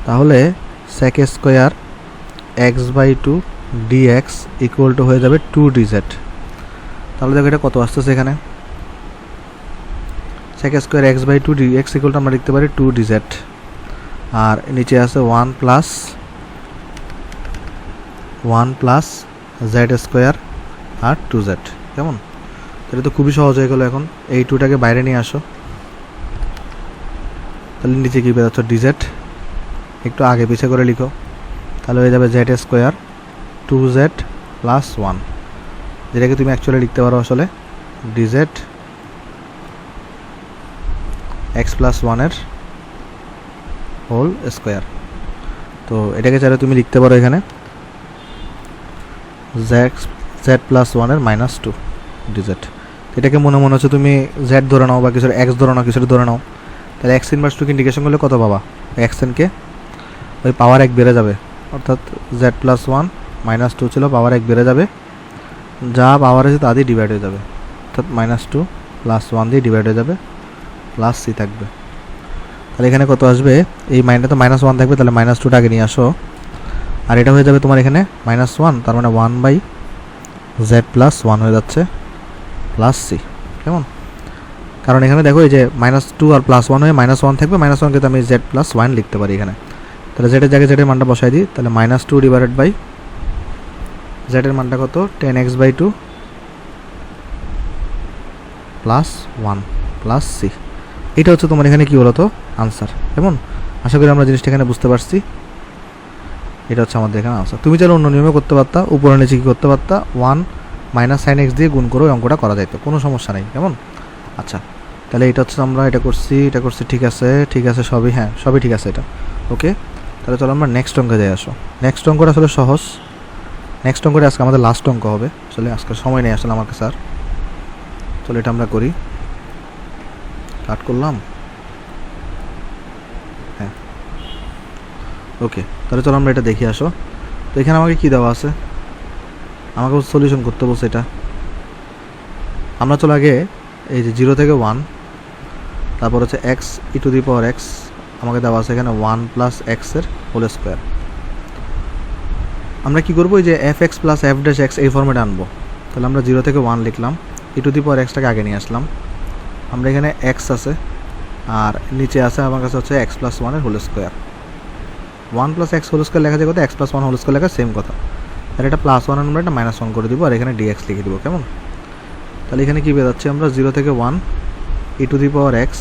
তাহলে sec square x/2 dx = হয়ে যাবে 2 dz। তাহলে দেখো এটা কত আসতেছে, এখানে sec square x/2 dx = আমরা লিখতে পারি 2 dz, আর নিচে আছে 1 + z² আর 2z। কেমন? এটা তো খুবই সহজ হয়ে গেল। এখন এই 2টাকে বাইরে নিয়ে আসো, তাহলে নিচে কী বেরোচ্ছে, dz, একটু আগে পিছিয়ে করে লিখো, তাহলে হয়ে যাবে z² 2z প্লাস 1, যেটাকে তুমি অ্যাকচুয়ালি লিখতে পারো আসলে dz x plus 1 whole square. তো এটাকে চাইলে তুমি লিখতে পারো এখানে z প্লাস 1 মাইনাস 2 dz। এটাকে মনে মনে হচ্ছে তুমি z ধরে নাও বা কিছু x ধরে নাও, কিছু ধরে নাও, তাহলে x ইনভার্স 2 কে ইন্টিগ্রেশন করলে কত পাবা? x n কে ওই পাওয়ার 1 বেড়ে যাবে, অর্থাৎ z প্লাস 1 মাইনাস 2 ছিল, পাওয়ার 1 বেড়ে যাবে, যা পাওয়ার আছে তা দিয়ে ডিভাইড হয়ে যাবে, অর্থাৎ মাইনাস 2 প্লাস 1 দিয়ে ডিভাইড হয়ে যাবে, প্লাস c থাকবে। তাহলে এখানে কত আসবে? এই মাইনটা তো মাইনাস 1 থাকবে, তাহলে মাইনাস 2টা আগে নিয়ে আসো, আর এটা হয়ে যাবে তোমার এখানে মাইনাস 1, তার মানে 1/z প্লাস 1 হয়ে যাচ্ছে প্লাস c। কেমন? কারণ এখানে দেখো এই যে মাইনাস 2 আর প্লাস 1 হয়ে মাইনাস 1 থাকবে, মাইনাস 1 কে তো আমি z প্লাস 1 লিখতে পারি এখানে। তাহলে z এর জায়গায় z এর মানটা বসাই দিই, তাহলে মাইনাস 2 ডিভাইডেড বাই z এর মানটা কত? 10x/2 plus 1 plus c। এটা হচ্ছে তোমার এখানে কি হলো তো আনসার। কেমন? আশা করি আমরা জিনিসটা এখানে বুঝতে পারছি। এটা হচ্ছে আমাদের এখানে আনসার। তুমি চাইলে অন্য নিয়মে করতে পারতা, উপরে নিচে কি করতে পারতা, 1 মাইনাস সাইন এক্স দিয়ে গুণ করে অঙ্কটা করা যাইতো, কোনো সমস্যা নেই। কেমন? আচ্ছা, তাহলে এটা হচ্ছে আমরা এটা করছি, ঠিক আছে, ঠিক আছে, সবই হ্যাঁ সবই ঠিক আছে এটা। ওকে, তাহলে চলো আমরা নেক্সট অঙ্কে যাই। আসো, নেক্সট অঙ্কটা আসলে সহজ। নেক্সট অঙ্কটা আজকে আমাদের লাস্ট অঙ্ক হবে, আসলে আজকে সময় নেই আসলে আমার কাছে আর। চলো এটা আমরা করি, কাট করলাম, হ্যাঁ ওকে। তাহলে চলো আমরা এটা দেখি। আসো, তো এখানে আমাকে কি দেওয়া আছে? আমাকে সলিউশন করতে বলছে এটা। আমরা চলো আগে এই যে 0 থেকে 1, তারপর হচ্ছে x e to the power x আমাকে দেওয়া আছে এখানে 1 প্লাস x এর হোল স্কোয়ার। আমরা কি করবো? এই যে f(x plus f dash x এই ফর্মেটে আনবো। তাহলে আমরা 0 থেকে 1 লিখলাম, e টু দি পাওয়ার x-টাকে আগে নিয়ে আসলাম। আমরা এখানে x আছে আর নিচে আছে আমার কাছে হচ্ছে x প্লাস 1 এর whole square. 1 plus x whole square লেখা যায় কথা, x প্লাস 1 হোল স্কোয়ার লেখা সেম কথা। তাহলে এটা প্লাস 1 আমরা এটা মাইনাস 1 করে দিব, আর এখানে dx লিখে দিব। কেমন? তাহলে এখানে কী বেরোচ্ছে? আমরা 0 থেকে 1 e to the power x,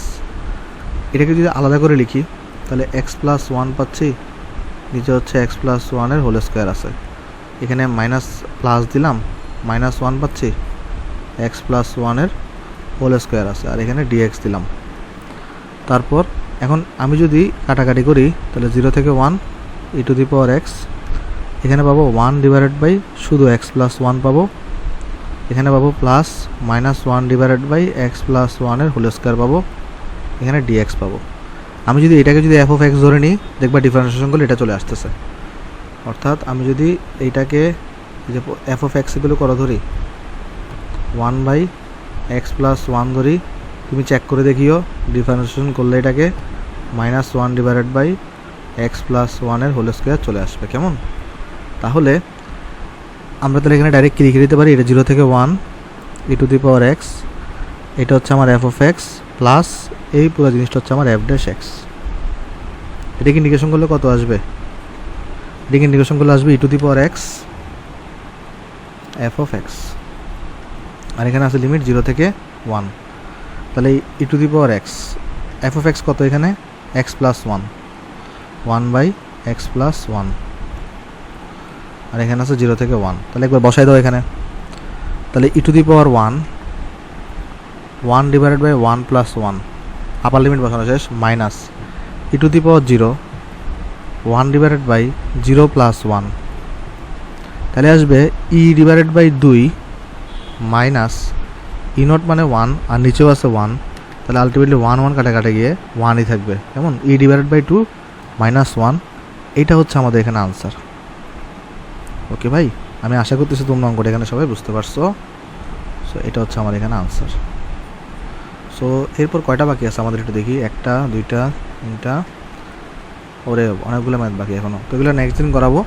এটাকে যদি আলাদা করে লিখি তাহলে x প্লাস 1 পাচ্ছি, নিচে হচ্ছে x প্লাস 1 এর হোল স্কোয়ার আছে, এখানে মাইনাস প্লাস দিলাম, মাইনাস 1 পাচ্ছি, x প্লাস 1 এর হোল স্কোয়ার আছে, আর এখানে dx দিলাম। তারপর এখন আমি যদি কাটাকাটি করি তাহলে 0 থেকে 1 e to the power x, এখানে পাবো 1 ডিভাইডেড বাই শুধু x প্লাস 1 পাবো, এখানে পাবো plus minus 1 divided by x plus 1 এর হোল স্কোয়ার পাবো, এখানে dx পাবো। আমি যদি এটাকে যদি f of x ধরে নিই, দেখবা ডিফারেন্সিয়েশন করলে এটা চলে আসতেছে। অর্থাৎ আমি যদি এইটাকে যে f of x এগুলো করা ধরি 1 বাই x প্লাস 1 ধরি, তুমি চেক করে দেখিও ডিফারেন্সিয়েশন করলে এটাকে minus 1 divided by x plus 1 এর হোল স্কোয়ার চলে আসবে। কেমন? তাহলে আমরা তাহলে এখানে ডাইরেক্ট কি লিখে দিতে পারি? এটা 0 থেকে 1 e to the power x, এটা হচ্ছে আমার f of x প্লাস এই পুরো জিনিসটা হচ্ছে আমার f ড্যাশ x। এটাকে ইন্টিগ্রেশন করলে কত আসবে? এটাকে ইন্টিগ্রেশন করলে আসবে e to the power x f of x, আর এখানে আছে লিমিট 0 থেকে 1। তাহলে e to the power x f of x কত? এখানে x plus 1, 1 by x plus 1, আর এখানে আছে 0 থেকে 1। তাহলে একবার বসাই দাও এখানে। তাহলে e to the power 1 divided by 1 plus 1, upper limit বসানো শেষ, minus e to the power 0 1 divided by 0 plus 1, তাহলে আসবে e divided by 2 minus e not মানে 1, আর নিচেও আছে 1, তাহলে আলটিমেটলি 1 কাটাকাটি গিয়ে 1ই থাকবে। কেমন? e ডিভাইডেড বাই 2 মাইনাস 1, এইটা হচ্ছে আমাদের এখানে আনসার। ওকে ভাই, আমি আশা করতেছি তোমরা অঙ্কটা এখানে সবাই বুঝতে পারছো। সো এটা হচ্ছে আমার এখানে আনসার। সো এরপর কয়টা বাকি আছে আমাদের একটু দেখি, 1টা 2টা 3টা, ওরে অনেকগুলো ম্যাথ বাকি এখনও, তো এগুলো নেক্সট দিন করাবো।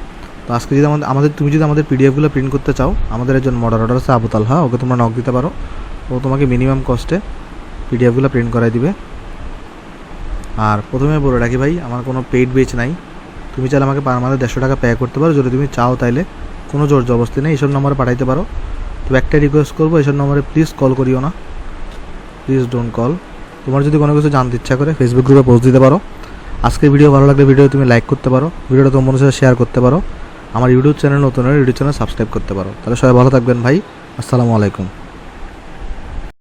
তো আজকে যদি তুমি যদি আমাদের পিডিএফগুলো প্রিন্ট করতে চাও, আমাদের একজন মডারেটর আছে আবু তালহা, ওকে তোমরা নক দিতে পারো, ও তোমাকে মিনিমাম কস্টে পিডিএফগুলো প্রিন্ট করাই দিবে। আর প্রথমে বলে রাখি ভাই, আমার কোনো পেইড বেচ নাই, তুমি চাইলে আমাকে পার মান্থে 150 টাকা পে করতে পারো, যদি তুমি চাও তাইলে, কোনো জোর জবরদস্তি নেই, এইসব নম্বরে পাঠাইতে পারো। তবে একটাই রিকোয়েস্ট করবো, এইসব নম্বরে প্লিজ কল করিও না, প্লিজ ডোন্ট কল। তোমার যদি কোনো কিছু জানতে ইচ্ছা করে ফেসবুক গ্রুপে পোস্ট দিতে পারো। আজকের ভিডিও ভালো লাগলে ভিডিও তুমি লাইক করতে পারো, ভিডিওটা তোমার সাথে শেয়ার করতে পারো, আমার ইউটিউব চ্যানেল নতুন হলে ইউটিউব চ্যানেল সাবস্ক্রাইব করতে পারো। তাহলে সবাই ভালো থাকবেন ভাই। আসসালামু আলাইকুম।